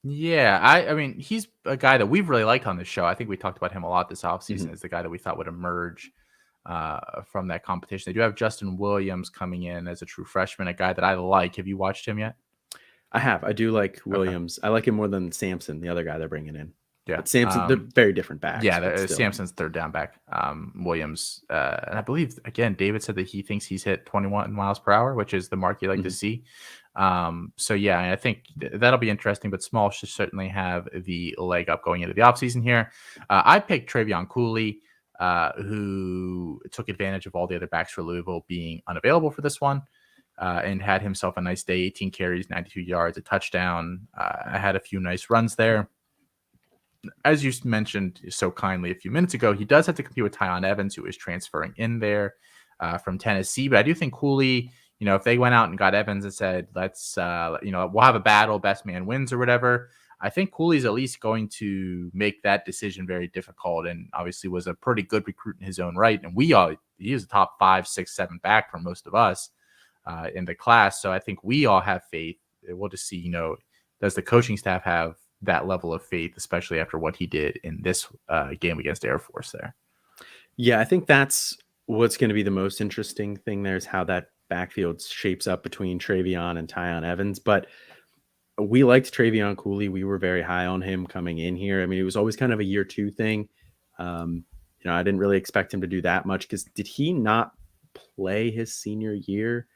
Yeah, I mean, he's a guy that we've really liked on this show. I think we talked about him a lot this offseason as the guy that we thought would emerge from that competition. They do have Justin Williams coming in as a true freshman, a guy that I like. Have you watched him yet? I have. I do like Williams. Okay. I like him more than Sampson, the other guy they're bringing in. Yeah. But Sampson, they're very different backs. Yeah, Sampson's third down back. Williams, and I believe, again, David said that he thinks he's hit 21 miles per hour, which is the mark you like to see. So, yeah, I think that'll be interesting, but Small should certainly have the leg up going into the offseason here. I picked Trayvon Cooley, who took advantage of all the other backs for Louisville being unavailable for this one. And had himself a nice day, 18 carries, 92 yards, a touchdown. I had a few nice runs there. As you mentioned so kindly a few minutes ago, he does have to compete with Tyon Evans, who is transferring in there from Tennessee. But I do think Cooley, if they went out and got Evans and said, let's, we'll have a battle, best man wins or whatever, I think Cooley's at least going to make that decision very difficult, and obviously was a pretty good recruit in his own right. And he is a top 5, 6, 7 back for most of us in the class. So I think we all have faith. We'll just see, does the coaching staff have that level of faith, especially after what he did in this game against Air Force there? Yeah, I think that's what's going to be the most interesting thing there, is how that backfield shapes up between Trayvon and Tyon Evans. But we liked Trayvon Cooley. We were very high on him coming in here. I mean, it was always kind of a year 2 thing. I didn't really expect him to do that much, because did he not play his senior year?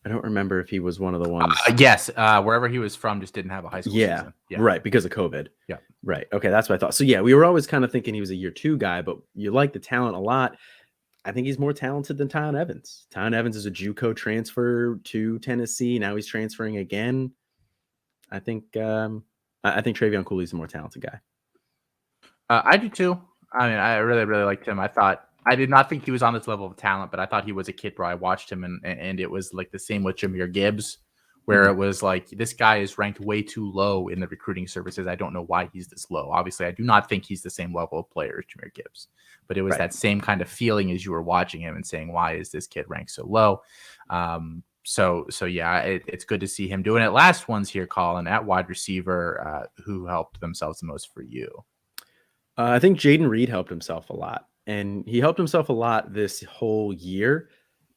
I don't remember if he was one of the ones. Yes. Wherever he was from just didn't have a high school season. Yeah. Right. Because of COVID. Yeah. Right. Okay. That's what I thought. So yeah, we were always kind of thinking he was a year 2 guy, but you like the talent a lot. I think he's more talented than Tyon Evans. Tyon Evans is a JUCO transfer to Tennessee. Now he's transferring again. I think Trayvon Cooley is a more talented guy. I do too. I mean, I really, really liked him. I did not think he was on this level of talent, but I thought he was a kid where I watched him, and it was like the same with Jahmyr Gibbs, where it was like, this guy is ranked way too low in the recruiting services. I don't know why he's this low. Obviously, I do not think he's the same level of player as Jahmyr Gibbs, but it was that same kind of feeling as you were watching him and saying, why is this kid ranked so low? So yeah, it's good to see him doing it. Last ones here, Colin, at wide receiver, who helped themselves the most for you? I think Jayden Reed helped himself a lot. And he helped himself a lot this whole year.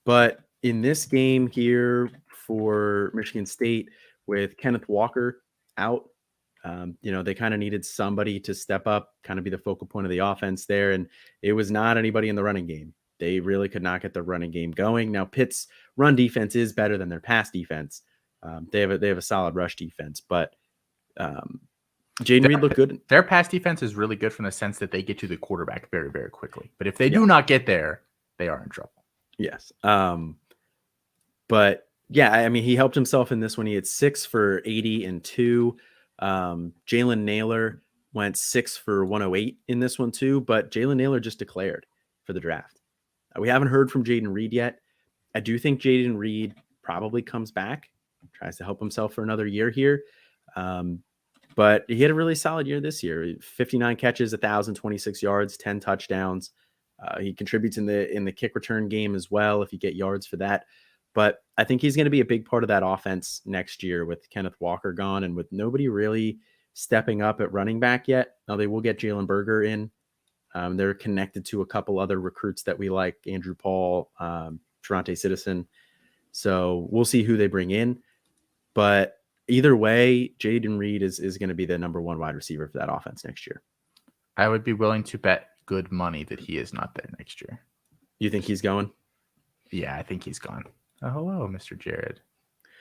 But in this game here for Michigan State, with Kenneth Walker out, they kind of needed somebody to step up, kind of be the focal point of the offense there. And it was not anybody in the running game. They really could not get the running game going. Now, Pitt's run defense is better than their pass defense. They have a solid rush defense, but Jayden Reed looked good. Their pass defense is really good from the sense that they get to the quarterback very, very quickly. But if they do not get there, they are in trouble. Yes. But yeah, I mean, he helped himself in this one. He had 6 for 80 and 2. Jalen Naylor went 6 for 108 in this one too. But Jalen Naylor just declared for the draft. We haven't heard from Jayden Reed yet. I do think Jayden Reed probably comes back, tries to help himself for another year here. But he had a really solid year this year. 59 catches, 1,026 yards, 10 touchdowns. He contributes in the kick return game as well, if you get yards for that. But I think he's going to be a big part of that offense next year with Kenneth Walker gone and with nobody really stepping up at running back yet. Now they will get Jalen Berger in. They're connected to a couple other recruits that we like, Andrew Paul, Toronto Citizen. So we'll see who they bring in. But either way, Jayden Reed is going to be the number 1 wide receiver for that offense next year. I would be willing to bet good money that he is not there next year. You think he's going? Yeah, I think he's gone. Oh, hello, Mr. Jared.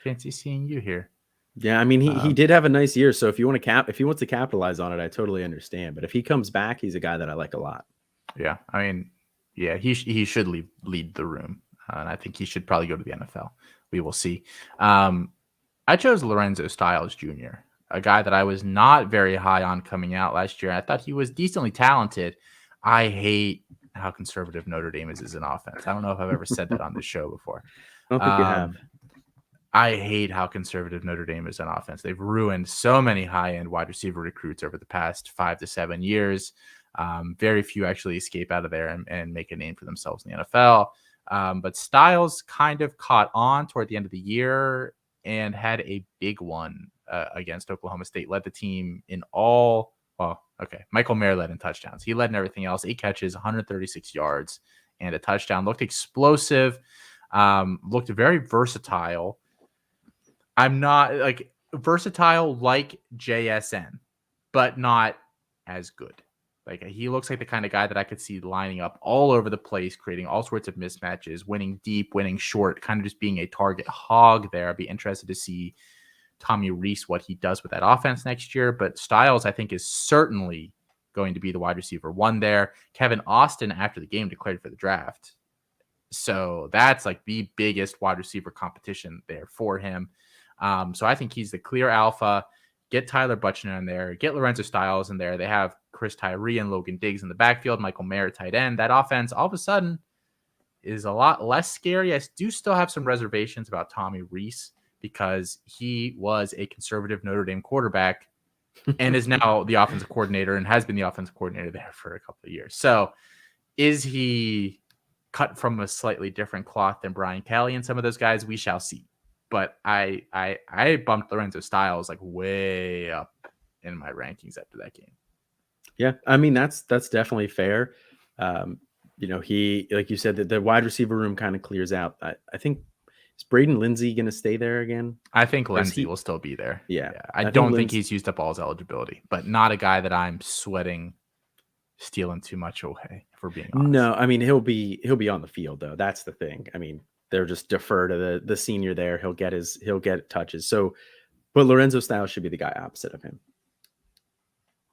Fancy seeing you here. Yeah, I mean, he did have a nice year. So if he wants to capitalize on it, I totally understand. But if he comes back, he's a guy that I like a lot. Yeah, I mean, yeah, he should lead the room. And I think he should probably go to the NFL. We will see. I chose Lorenzo Styles Jr., a guy that I was not very high on coming out last year. I thought he was decently talented. I hate how conservative Notre Dame is as an offense. I don't know if I've ever said that on this show before. I don't think you have. I hate how conservative Notre Dame is on offense. They've ruined so many high-end wide receiver recruits over the past 5 to 7 years. Very few actually escape out of there and make a name for themselves in the NFL. But Styles kind of caught on toward the end of the year and had a big one against Oklahoma State. Led the team in all. Well, okay. Michael Mayer led in touchdowns. He led in everything else. 8 catches, 136 yards, and a touchdown. Looked explosive. Looked very versatile. I'm not versatile like JSN, but not as good. Like, he looks like the kind of guy that I could see lining up all over the place, creating all sorts of mismatches, winning deep, winning short, kind of just being a target hog there. I'd be interested to see Tommy Rees, what he does with that offense next year. But Styles, I think, is certainly going to be the wide receiver one there. Kevin Austin, after the game, declared for the draft. So that's like the biggest wide receiver competition there for him. So I think he's the clear alpha. Get Tyler Buchner in there. Get Lorenzo Styles in there. They have Chris Tyree and Logan Diggs in the backfield. Michael Mayer, tight end. That offense, all of a sudden, is a lot less scary. I do still have some reservations about Tommy Rees because he was a conservative Notre Dame quarterback and is now the offensive coordinator and has been the offensive coordinator there for a couple of years. So is he cut from a slightly different cloth than Brian Kelly and some of those guys? We shall see. But I bumped Lorenzo Styles like way up in my rankings after that game. Yeah, I mean that's definitely fair. He, like you said, the wide receiver room kind of clears out. I think, is Braden Lindsey going to stay there again? I think Lindsey will still be there. Yeah. I don't think he's used up all his eligibility, but not a guy that I'm sweating stealing too much away, if we're being honest. No, I mean he'll be on the field though. That's the thing. I mean, they're just defer to the senior there. He'll get touches. So, but Lorenzo Styles should be the guy opposite of him.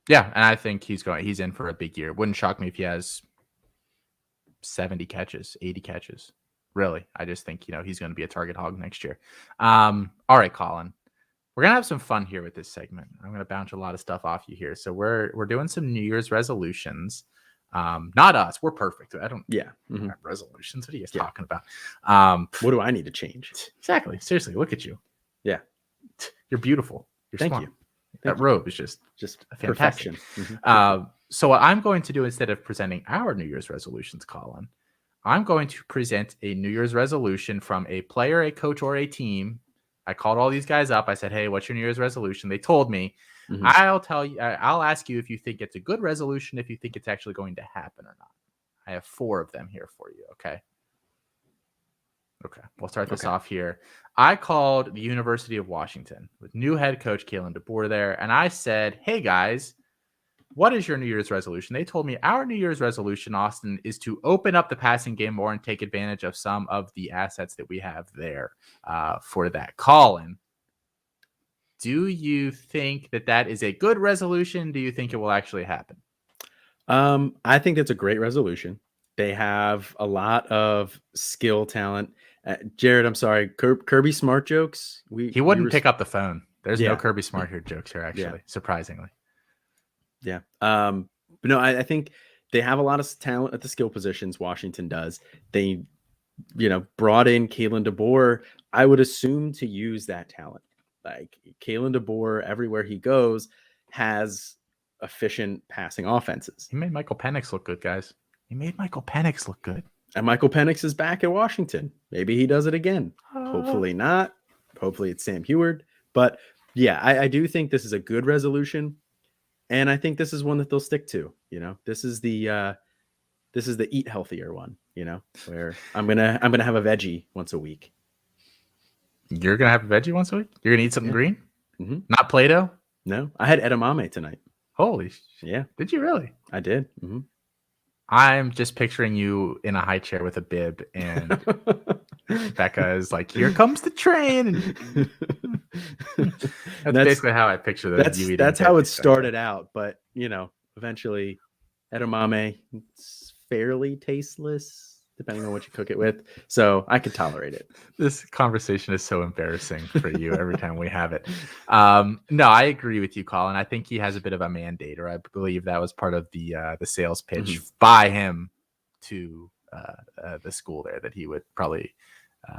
Yeah, and I think he's in for a big year. Wouldn't shock me if he has 70 catches, 80 catches. Really, I just think he's going to be a target hog next year. All right, Colin, we're gonna have some fun here with this segment. I'm gonna bounce a lot of stuff off you here. So we're doing some New Year's resolutions. Not us. We're perfect. I don't. Yeah. Have resolutions. What are you guys talking about? What do I need to change? Exactly. Seriously, look at you. Yeah. You're beautiful. You're Thank smart. you. That robe is just a fantastic. Perfection. So what I'm going to do, instead of presenting our New Year's resolutions, Colin, I'm going to present a New Year's resolution from a player, a coach, or a team. I called all these guys up. I said, hey, what's your New Year's resolution? They told me. I'll tell you. I'll ask you if you think it's a good resolution, if you think it's actually going to happen or not. I have 4 of them here for you. Okay. We'll start this off here. I called the University of Washington with new head coach Kalen DeBoer there, and I said, hey guys, what is your New Year's resolution? They told me our New Year's resolution, Austin, is to open up the passing game more and take advantage of some of the assets that we have there for that. Colin, do you think that is a good resolution? Do you think it will actually happen? I think that's a great resolution. They have a lot of skill talent. Jared, I'm sorry, Kirby Smart jokes. He wouldn't pick up the phone. There's no Kirby Smart here jokes here, actually, surprisingly. Yeah. But no, I think they have a lot of talent at the skill positions. Washington does. They, brought in Kalen DeBoer, I would assume, to use that talent. Like Kalen DeBoer, everywhere he goes, has efficient passing offenses. He made Michael Penix look good, guys. He made Michael Penix look good. And Michael Penix is back at Washington. Maybe he does it again. Hopefully not. Hopefully it's Sam Heward. But yeah, I do think this is a good resolution. And I think this is one that they'll stick to. This is the eat healthier one, where I'm gonna have a veggie once a week. You're gonna have a veggie once a week? You're gonna eat something green? Mm-hmm. Not Play-Doh? No, I had edamame tonight. Holy yeah. Did you really? I did. Mm-hmm. I'm just picturing you in a high chair with a bib, and Becca is like, "Here comes the train." That's basically how I picture that. That's how it started out, but eventually, edamame, it's fairly tasteless depending on what you cook it with. So I could tolerate it. This conversation is so embarrassing for you every time we have it. No, I agree with you, Colin. I think he has a bit of a mandate, or I believe that was part of the sales pitch by him to the school there, that he would probably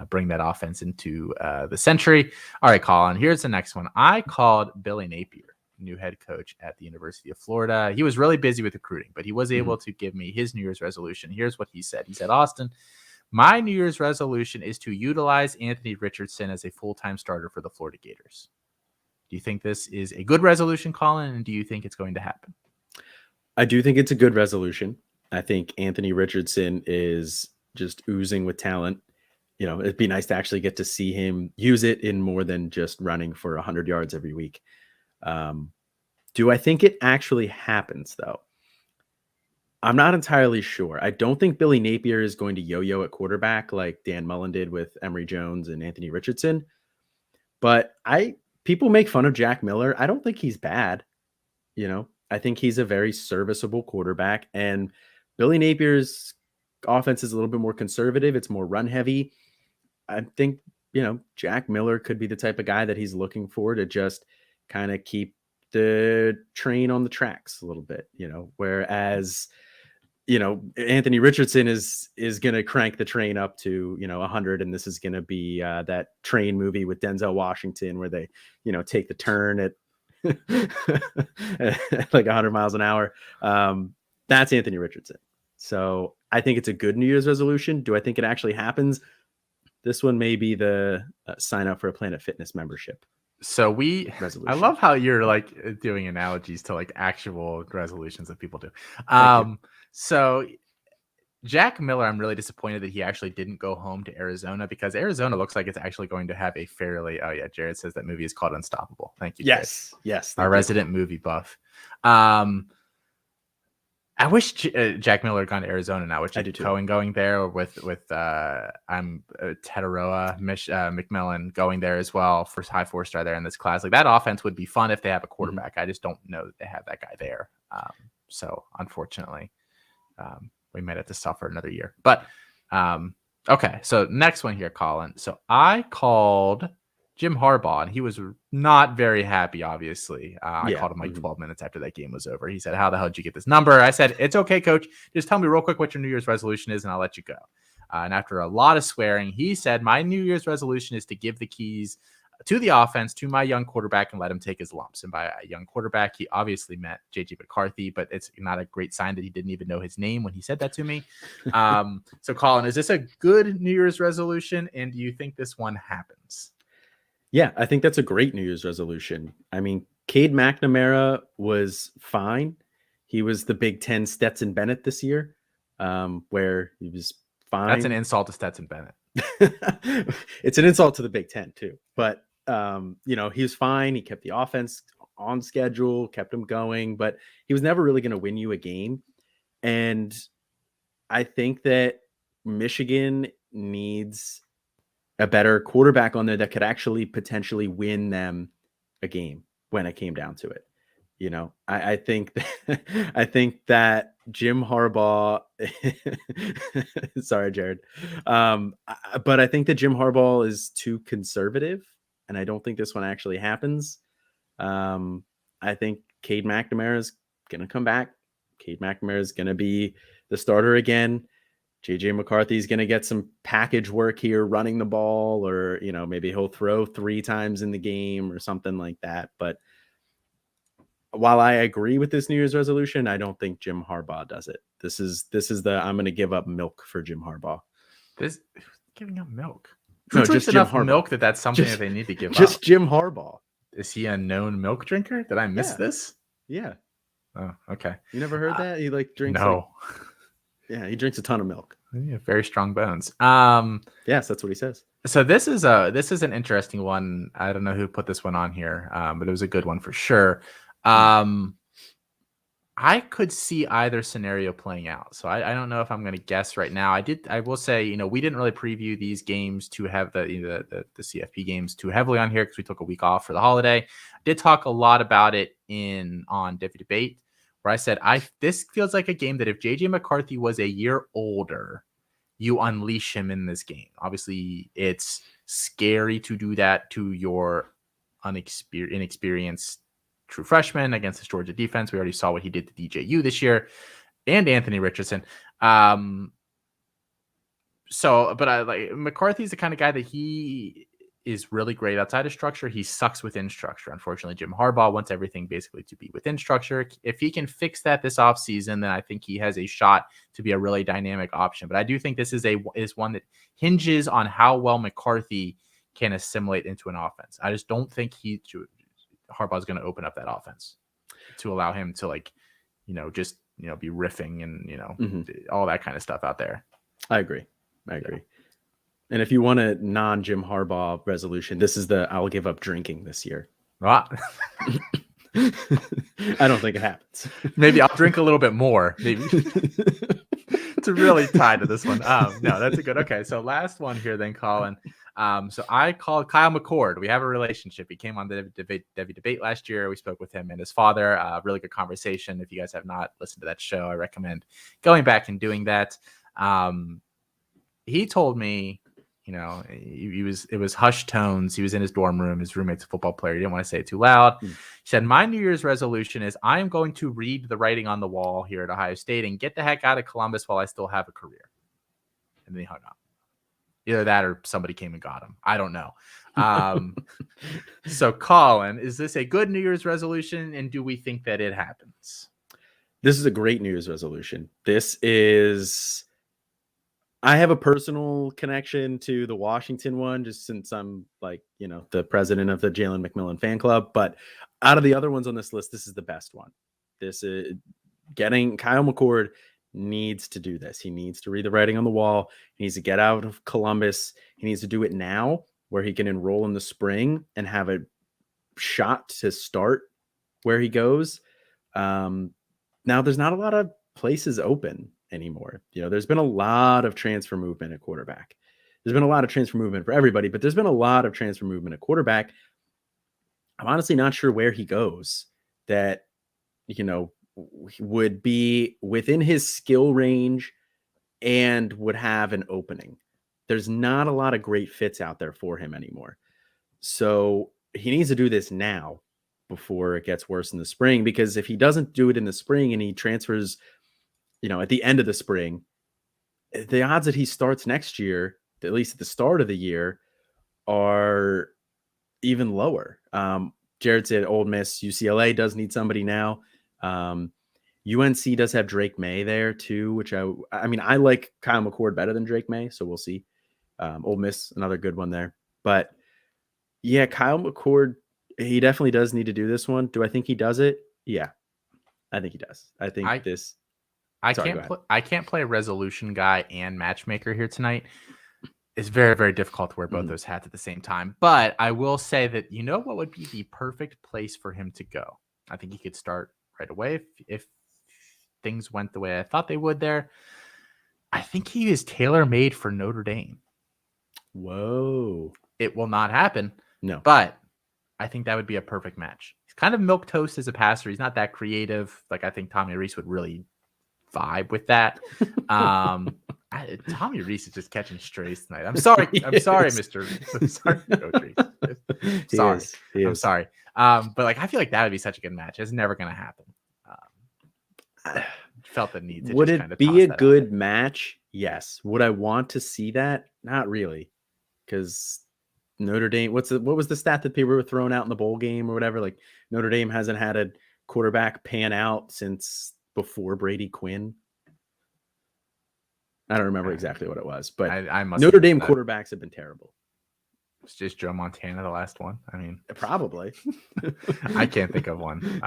bring that offense into the century. All right, Colin, here's the next one. I called Billy Napier, new head coach at the University of Florida. He was really busy with recruiting, but he was able to give me his New Year's resolution. Here's what he said. He said, Austin, my New Year's resolution is to utilize Anthony Richardson as a full-time starter for the Florida Gators. Do you think this is a good resolution, Colin? And do you think it's going to happen? I do think it's a good resolution. I think Anthony Richardson is just oozing with talent. It'd be nice to actually get to see him use it in more than just running for 100 yards every week. Do I think it actually happens, though? I'm not entirely sure. I don't think Billy Napier is going to yo-yo at quarterback like Dan Mullen did with Emory Jones and Anthony Richardson. But people make fun of Jack Miller. I don't think he's bad. I think he's a very serviceable quarterback. And Billy Napier's offense is a little bit more conservative. It's more run heavy. I think, Jack Miller could be the type of guy that he's looking for to just kind of keep the train on the tracks a little bit, whereas, Anthony Richardson is going to crank the train up to, 100. And this is going to be that train movie with Denzel Washington where they, take the turn at like 100 miles an hour. That's Anthony Richardson. So I think it's a good New Year's resolution. Do I think it actually happens? This one may be the sign up for a Planet Fitness membership. So I love how you're like doing analogies to like actual resolutions that people do. So Jack Miller, I'm really disappointed that he actually didn't go home to Arizona, because Arizona looks like it's actually going to have a fairly, Jared says that movie is called Unstoppable. Thank you. Yes. Jared. Yes. Our resident movie buff. I wish Jack Miller had gone to Arizona now, with Cohen going there, or with Teteroa, McMillan going there as well for high 4-star there in this class. Like, that offense would be fun if they have a quarterback. I just don't know that they have that guy there. So unfortunately, we might have to suffer another year. But okay, so next one here, Colin. So I called Jim Harbaugh, and he was not very happy, obviously. I called him like 12 minutes after that game was over. He said, "How the hell did you get this number?" I said, "It's okay, coach. Just tell me real quick what your New Year's resolution is, and I'll let you go." And after a lot of swearing, he said, "My New Year's resolution is to give the keys to the offense to my young quarterback and let him take his lumps." And by a young quarterback, he obviously meant JJ McCarthy, but it's not a great sign that he didn't even know his name when he said that to me. So Colin, is this a good New Year's resolution? And do you think this one happens? Yeah, I think that's a great New Year's resolution. I mean, Cade McNamara was fine. He was the Big Ten Stetson Bennett this year, where he was fine. That's an insult to Stetson Bennett. It's an insult to the Big Ten too. But, he was fine. He kept the offense on schedule, kept him going, but he was never really going to win you a game. And I think that Michigan needs a better quarterback on there that could actually potentially win them a game when it came down to it. I think that Jim Harbaugh, sorry, Jared. But I think that Jim Harbaugh is too conservative, and I don't think this one actually happens. I think Cade McNamara is going to come back. Cade McNamara is going to be the starter again. JJ McCarthy is going to get some package work here, running the ball, or, maybe he'll throw 3 times in the game or something like that. But while I agree with this New Year's resolution, I don't think Jim Harbaugh does it. This is the, I'm going to give up milk for Jim Harbaugh. This giving up milk? No, just enough milk that's something that they need to give up. Just Jim Harbaugh. Is he a known milk drinker? Did I miss this? Yeah. Oh, okay. You never heard that? He drinks. No. Yeah, he drinks a ton of milk. Yeah, very strong bones. Yes, that's what he says. So this is an interesting one. I don't know who put this one on here, but it was a good one for sure. I could see either scenario playing out. So I don't know if I'm going to guess right now. I will say, we didn't really preview these games to have the CFP games too heavily on here because we took a week off for the holiday. I did talk a lot about it on Diffie Debate, where I said, this feels like a game that if JJ McCarthy was a year older, you unleash him in this game. Obviously, it's scary to do that to your inexperienced true freshman against this Georgia defense. We already saw what he did to DJU this year and Anthony Richardson. But McCarthy's the kind of guy that he is really great outside of structure. He sucks within structure. Unfortunately, Jim Harbaugh wants everything basically to be within structure. If he can fix that this offseason, then I think he has a shot to be a really dynamic option. But I do think this is one that hinges on how well McCarthy can assimilate into an offense. I just don't think Harbaugh's going to open up that offense to allow him to be riffing and, all that kind of stuff out there. I agree. Yeah. And if you want a non-Jim Harbaugh resolution, this is I'll give up drinking this year. Ah. I don't think it happens. Maybe I'll drink a little bit more. Maybe to really tie to this one. No, that's a good. Okay, so last one here, then, Colin. So I called Kyle McCord. We have a relationship. He came on the debate last year. We spoke with him and his father. Really good conversation. If you guys have not listened to that show, I recommend going back and doing that. He told me, it was hushed tones. He was in his dorm room. His roommate's a football player. He didn't want to say it too loud. He said, my New Year's resolution is I am going to read the writing on the wall here at Ohio State and get the heck out of Columbus while I still have a career. And then he hung up. Either that or somebody came and got him. I don't know. So, Colin, is this a good New Year's resolution? And do we think that it happens? This is a great New Year's resolution. I have a personal connection to the Washington one, just since I'm the president of the Jalen McMillan fan club. But out of the other ones on this list, this is the best one. This is getting Kyle McCord needs to do this. He needs to read the writing on the wall. He needs to get out of Columbus. He needs to do it now, where he can enroll in the spring and have a shot to start where he goes. Now there's not a lot of places open anymore. There's been a lot of transfer movement at quarterback. There's been a lot of transfer movement for everybody, but there's been a lot of transfer movement at quarterback. I'm honestly not sure where he goes that, would be within his skill range and would have an opening. There's not a lot of great fits out there for him anymore. So he needs to do this now before it gets worse in the spring, because if he doesn't do it in the spring and he transfers, at the end of the spring, the odds that he starts next year, at least at the start of the year, are even lower. Jared said Ole Miss, UCLA does need somebody now. UNC does have Drake May there too, which I like Kyle McCord better than Drake May, so we'll see. Ole Miss, another good one there. But yeah, Kyle McCord, he definitely does need to do this one. Do I think he does it? Yeah, I think he does. I can't play resolution guy and matchmaker here tonight. It's very, very difficult to wear both those hats at the same time. But I will say that what would be the perfect place for him to go? I think he could start right away if things went the way I thought they would there. I think he is tailor-made for Notre Dame. Whoa. It will not happen. No. But I think that would be a perfect match. He's kind of milquetoast as a passer. He's not that creative. I think Tommy Reese would really vibe with that. Tommy Reese is just catching strays tonight. I'm sorry. I'm sorry, Coach Reese. Sorry. I'm sorry. But I feel like that would be such a good match. It's never going to happen. Felt the need to. Would it be a good match? Yes. Would I want to see that? Not really, because Notre Dame. What was the stat that people were throwing out in the bowl game or whatever? Notre Dame hasn't had a quarterback pan out since before Brady Quinn. I don't remember exactly what it was, but I must Notre Dame quarterbacks have been terrible. It's just Joe Montana, the last one. Probably. I can't think of one.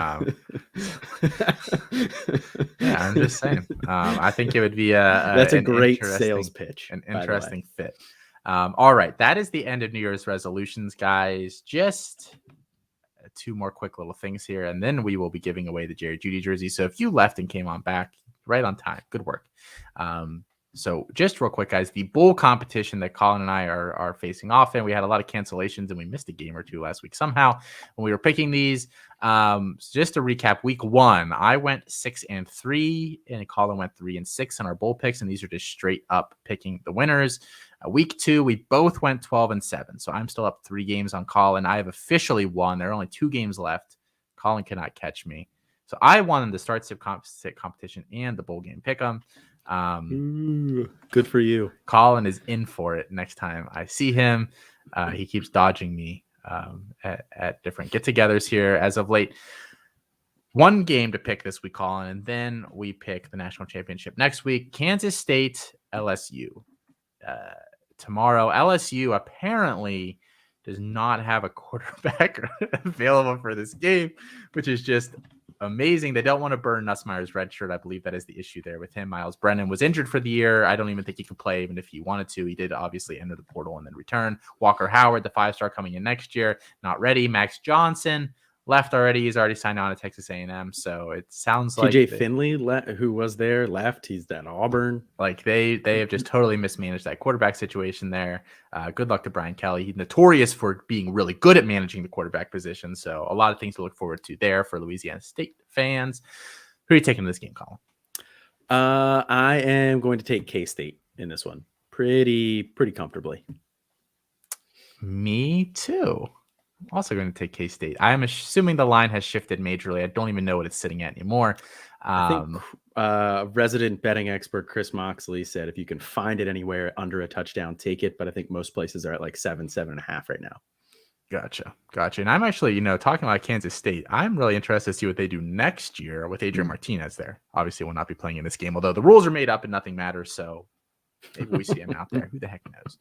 Yeah, I'm just saying. I think it would be that's a great sales pitch. An interesting fit. All right, that is the end of New Year's resolutions, guys. Just two more quick little things here, and then we will be giving away the Jerry Jeudy jersey. So if you left and came on back right on time, good work. So just real quick, guys, the bowl competition that Colin and I are facing off in, we had a lot of cancellations and we missed a game or two last week somehow when we were picking these. So just to recap, week 1, I went 6-3 and Colin went 3-6 on our bowl picks. And these are just straight up picking the winners. Week 2, we both went 12-7. So I'm still up 3 games on Colin. I have officially won. There are only 2 games left. Colin cannot catch me. So I won in the start sit competition and the bowl game pick 'em. Good for you. Colin is in for it next time I see him. He keeps dodging me at different get-togethers here as of late. 1 game to pick this week, Colin, and then we pick the national championship next week. Kansas State, LSU. Tomorrow, LSU apparently does not have a quarterback available for this game, which is just amazing. They don't want to burn Nussmeier's red shirt. I believe that is the issue there with him. Miles Brennan was injured for the year. I don't even think he could play even if he wanted to. He did obviously enter the portal and then return. Walker Howard, the 5-star coming in next year, not ready. Max Johnson left already. He's already signed on to Texas A&M. So it sounds like TJ Finley, who was there, left. He's at Auburn. Like they have just totally mismanaged that quarterback situation there. Good luck to Brian Kelly. He's notorious for being really good at managing the quarterback position. So a lot of things to look forward to there for Louisiana State fans. Who are you taking in this game, Colin? I am going to take K-State in this one pretty comfortably. Me too. I'm also going to take K-State. I am assuming the line has shifted majorly. I don't even know what it's sitting at anymore. I think resident betting expert Chris Moxley said if you can find it anywhere under a touchdown, take it. But I think most places are at like 7.5 right now. Gotcha. And I'm actually, talking about Kansas State, I'm really interested to see what they do next year with Adrian Martinez there. Obviously, will not be playing in this game, although the rules are made up and nothing matters. So maybe we see him out there. Who the heck knows?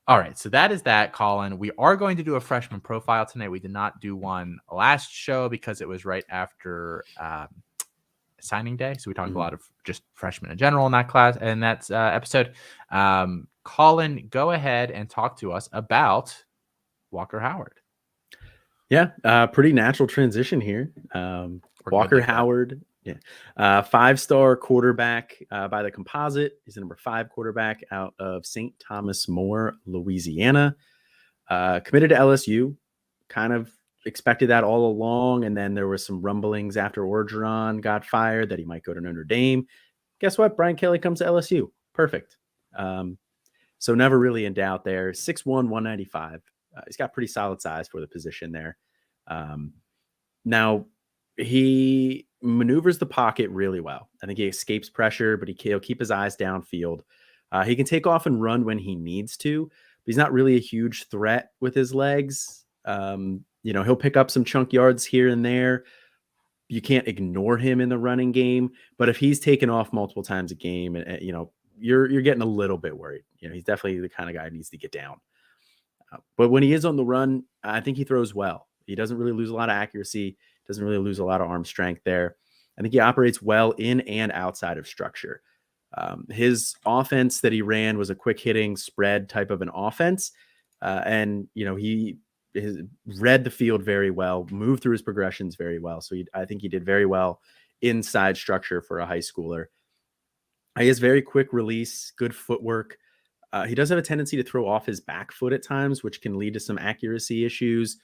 All right, so that is that, Colin. We are going to do a freshman profile tonight. We did not do one last show because it was right after signing day. So we talked a lot of just freshmen in general in that class and that episode. Colin, go ahead and talk to us about Walker Howard. Yeah, pretty natural transition here. Walker Howard. Yeah. 5-star quarterback by the composite. He's the number 5 quarterback out of St. Thomas More, Louisiana. Committed to LSU. Kind of expected that all along. And then there were some rumblings after Orgeron got fired that he might go to Notre Dame. Guess what? Brian Kelly comes to LSU. Perfect. So never really in doubt there. 6'1", 195. He's got pretty solid size for the position there. Now, he maneuvers the pocket really well. I think he escapes pressure, but he'll keep his eyes downfield. He can take off and run when he needs to, but he's not really a huge threat with his legs. He'll pick up some chunk yards here and there. You can't ignore him in the running game, but if he's taken off multiple times a game, and you're getting a little bit worried. He's definitely the kind of guy who needs to get down. But when he is on the run, I think he throws well. He doesn't really lose a lot of accuracy. Doesn't really lose a lot of arm strength there. I think he operates well in and outside of structure. His offense that he ran was a quick hitting spread type of an offense. He read the field very well, moved through his progressions very well. So I think he did very well inside structure for a high schooler. He has very quick release, good footwork. He does have a tendency to throw off his back foot at times, which can lead to some accuracy issues.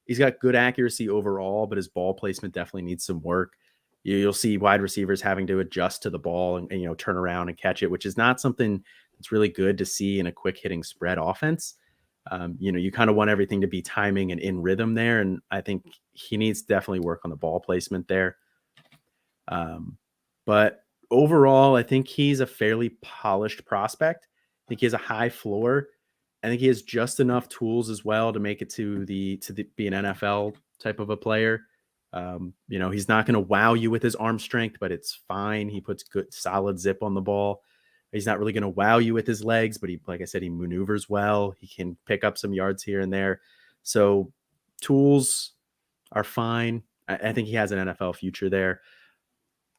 He's got good accuracy overall, but his ball placement definitely needs some work. You'll see wide receivers having to adjust to the ball and turn around and catch it, which is not something that's really good to see in a quick hitting spread offense. You kind of want everything to be timing and in rhythm there. And I think he needs to definitely work on the ball placement there. But overall, I think he's a fairly polished prospect. I think he has a high floor. I think he has just enough tools as well to make it to be an NFL type of a player. He's not going to wow you with his arm strength, but it's fine. He puts good, solid zip on the ball. He's not really going to wow you with his legs, but like I said, he maneuvers well. He can pick up some yards here and there. So tools are fine. I think he has an NFL future there.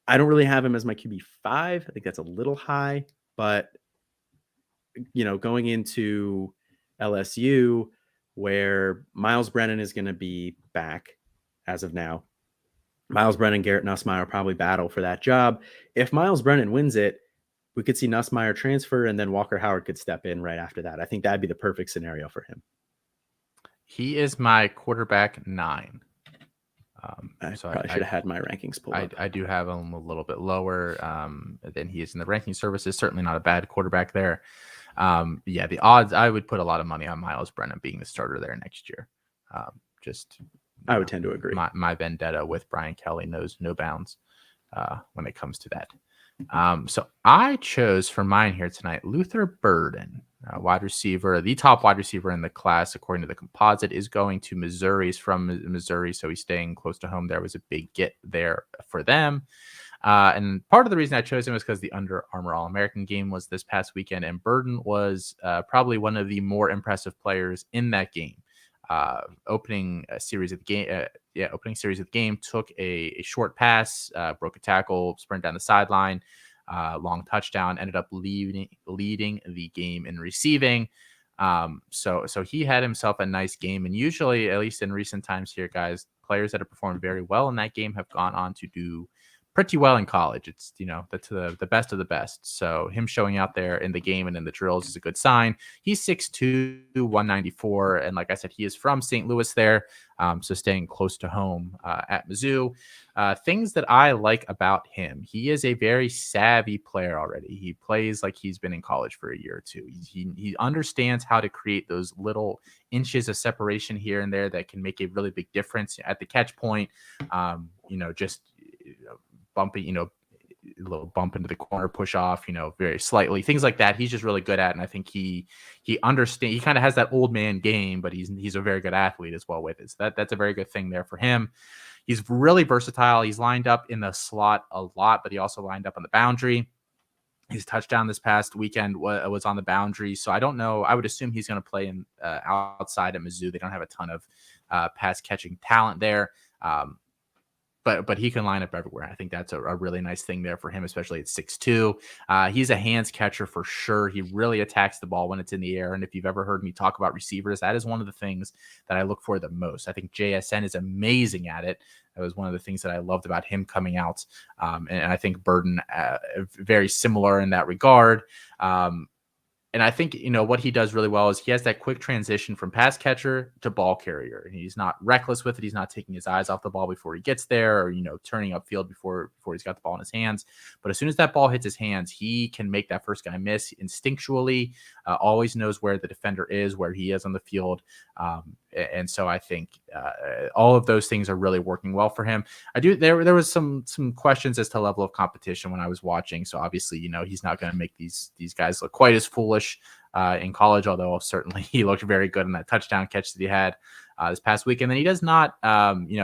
I don't really have him as my QB5. I think that's a little high, but going into LSU where Miles Brennan is going to be back as of now. Miles Brennan, Garrett Nussmeier probably battle for that job. If Miles Brennan wins it, we could see Nussmeier transfer and then Walker Howard could step in right after that. I think that'd be the perfect scenario for him. He is my quarterback 9. I should have had my rankings pulled up. I do have him a little bit lower than he is in the ranking services. Certainly not a bad quarterback there. The odds, I would put a lot of money on Miles Brennan being the starter there next year. I would tend to agree. My vendetta with Brian Kelly knows no bounds when it comes to that. So I chose for mine here tonight, Luther Burden, wide receiver. The top wide receiver in the class, according to the composite, is going to Missouri. He's from Missouri, so he's staying close to home. There was a big get there for them. And part of the reason I chose him was because the Under Armour All-American game was this past weekend, and Burden was probably one of the more impressive players in that game. Opening series of the game, took a short pass, broke a tackle, sprint down the sideline, long touchdown, ended up leading the game in receiving. So he had himself a nice game, and usually, at least in recent times here, guys, players that have performed very well in that game have gone on to do pretty well in college. It's, that's the best of the best. So him showing out there in the game and in the drills is a good sign. He's 6'2", 194, and like I said, he is from St. Louis there, so staying close to home at Mizzou. Things that I like about him: he is a very savvy player already. He plays like he's been in college for a year or two. He understands how to create those little inches of separation here and there that can make a really big difference at the catch point. Just bumping, a little bump into the corner, push off, very slightly, things like that. He's just really good at, and I think he understands. He kind of has that old man game, but he's a very good athlete as well with it. So that's a very good thing there for him. He's really versatile. He's lined up in the slot a lot, but he also lined up on the boundary. His touchdown this past weekend was on the boundary. So I don't know. I would assume he's going to play in outside at Mizzou. They don't have a ton of pass catching talent there. But he can line up everywhere. I think that's a really nice thing there for him, especially at 6'2". He's a hands catcher for sure. He really attacks the ball when it's in the air. And if you've ever heard me talk about receivers, that is one of the things that I look for the most. I think JSN is amazing at it. That was one of the things that I loved about him coming out. And I think Burden very similar in that regard. And I think, what he does really well is he has that quick transition from pass catcher to ball carrier. And he's not reckless with it. He's not taking his eyes off the ball before he gets there, or, turning upfield before he's got the ball in his hands. But as soon as that ball hits his hands, he can make that first guy miss instinctually, always knows where the defender is, where he is on the field. And so I think all of those things are really working well for him. There was some questions as to level of competition when I was watching. So obviously, he's not going to make these guys look quite as foolish in college, although certainly he looked very good in that touchdown catch that he had this past week. And then he does not,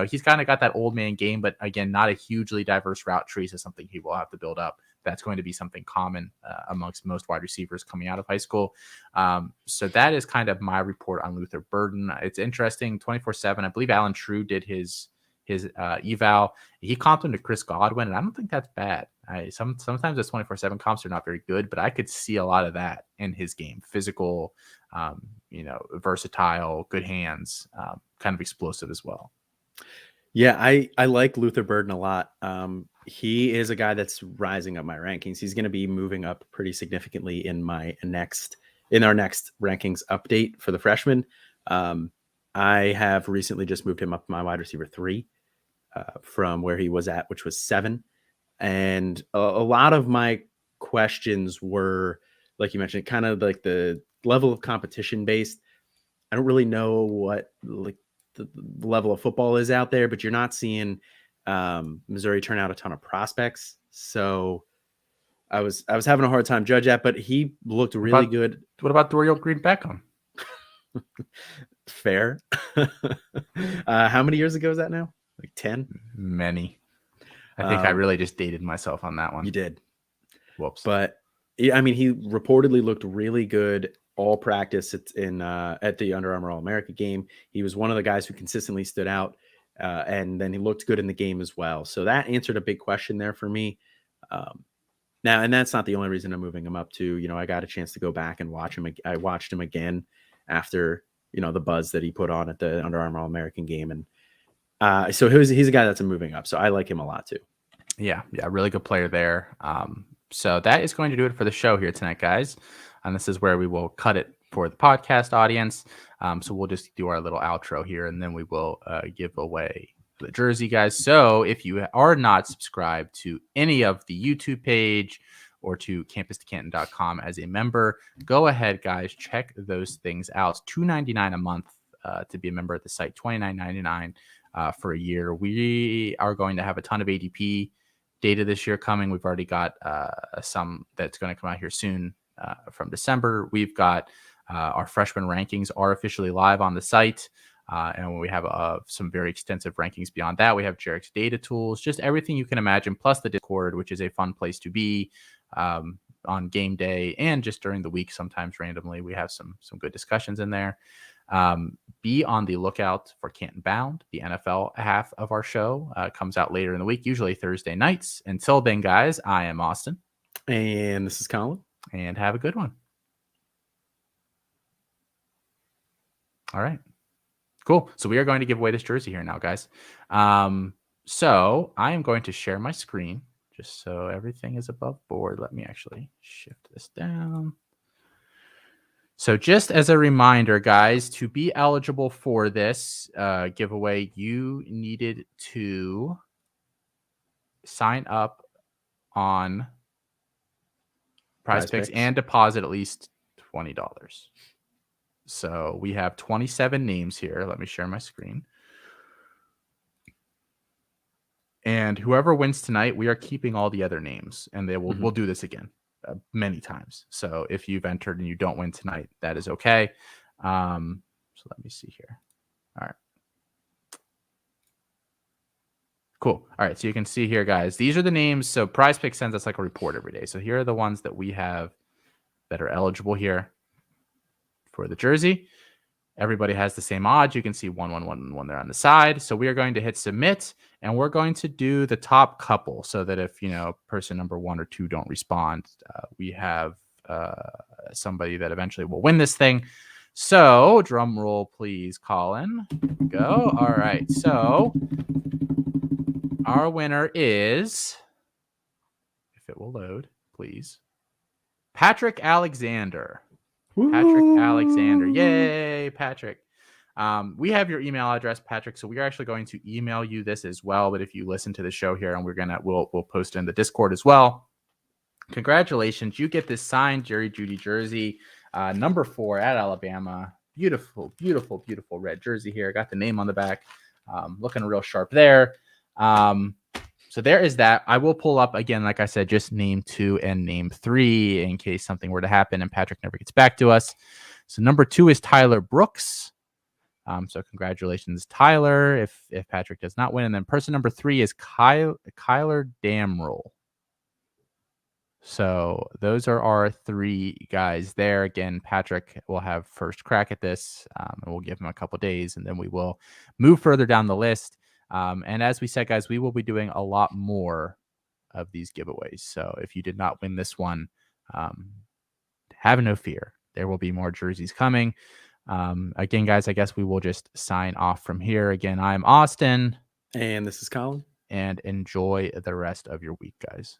he's kind of got that old man game, but again, not a hugely diverse route tree. So something he will have to build up. That's going to be something common amongst most wide receivers coming out of high school. So that is kind of my report on Luther Burden. It's interesting. 24/7. I believe Alan True did his eval. He comped him to Chris Godwin, and I don't think that's bad. Sometimes those 24/7 comps are not very good, but I could see a lot of that in his game. Physical, versatile, good hands, kind of explosive as well. Yeah, I like Luther Burden a lot. He is a guy that's rising up my rankings. He's going to be moving up pretty significantly in our next rankings update for the freshman. I have recently just moved him up to my wide receiver 3 from where he was at, which was 7. And a lot of my questions were, like you mentioned, kind of like the level of competition based. I don't really know what the level of football is out there, but you're not seeing Missouri turn out a ton of prospects. So I was having a hard time judge that, but he looked really good. What about Dorial Green Beckham? Fair. How many years ago is that now? Like 10? Many. I think I really just dated myself on that one. You did. Whoops. But I mean, he reportedly looked really good all practice at the Under Armour All-America game. He was one of the guys who consistently stood out, and then he looked good in the game as well. So that answered a big question there for me. Now, and that's not the only reason I'm moving him up to. I got a chance to go back and watch him. I watched him again after the buzz that he put on at the Under Armour All-American game, and so he's a guy that's moving up. So I like him a lot too. Yeah, really good player there. So that is going to do it for the show here tonight, guys. And this is where we will cut it for the podcast audience. So we'll just do our little outro here, and then we will give away the jersey, guys. So if you are not subscribed to any of the YouTube page or to campus2canton.com as a member, go ahead, guys, check those things out. $2.99 a month to be a member at the site, $29.99 for a year. We are going to have a ton of ADP data this year coming. We've already got some that's going to come out here soon from December. We've got our freshman rankings are officially live on the site. And we have some very extensive rankings beyond that. We have Jarek's data tools, just everything you can imagine, plus the Discord, which is a fun place to be on game day and just during the week. Sometimes randomly, we have some good discussions in there. Be on the lookout for Canton Bound. The NFL half of our show comes out later in the week, usually Thursday nights. Until then, guys, I am Austin. And this is Colin. And have a good one. All right. Cool. So we are going to give away this jersey here now, guys. So I am going to share my screen just so everything is above board. Let me actually shift this down. So just as a reminder, guys, to be eligible for this giveaway, you needed to sign up on PrizePicks and deposit at least $20. So we have 27 names here. Let me share my screen. And whoever wins tonight, we are keeping all the other names, and we'll do this again many times. So if you've entered and you don't win tonight, that is okay. So let me see here. All right. Cool. All right. So you can see here, guys, these are the names. So PrizePicks sends us like a report every day. So here are the ones that we have that are eligible here for the jersey. Everybody has the same odds. You can see 1, 1, 1, 1 there on the side. So we are going to hit submit, and we're going to do the top couple so that if, person number 1 or 2 don't respond, we have somebody that eventually will win this thing. So drum roll, please, Colin. Go. All right. So our winner is, if it will load, please, Patrick Alexander. Patrick Alexander. Yay, Patrick. We have your email address, Patrick, so we are actually going to email you this as well. But if you listen to the show here, and we'll post it in the Discord as well. Congratulations. You get this signed Jeudy jersey, number 4 at Alabama. Beautiful, beautiful, beautiful red jersey here. Got the name on the back. Looking real sharp there. So there is that. I will pull up again, like I said, just name 2 and name 3 in case something were to happen and Patrick never gets back to us. So number 2 is Tyler Brooks. So congratulations, Tyler, if Patrick does not win. And then person number 3 is Kyler Damroll. So those are our 3 guys there. Again, Patrick will have first crack at this, and we'll give him a couple days, and then we will move further down the list. And as we said, guys, we will be doing a lot more of these giveaways. So if you did not win this one, have no fear. There will be more jerseys coming. Again, guys, I guess we will just sign off from here. Again, I'm Austin. And this is Colin. And enjoy the rest of your week, guys.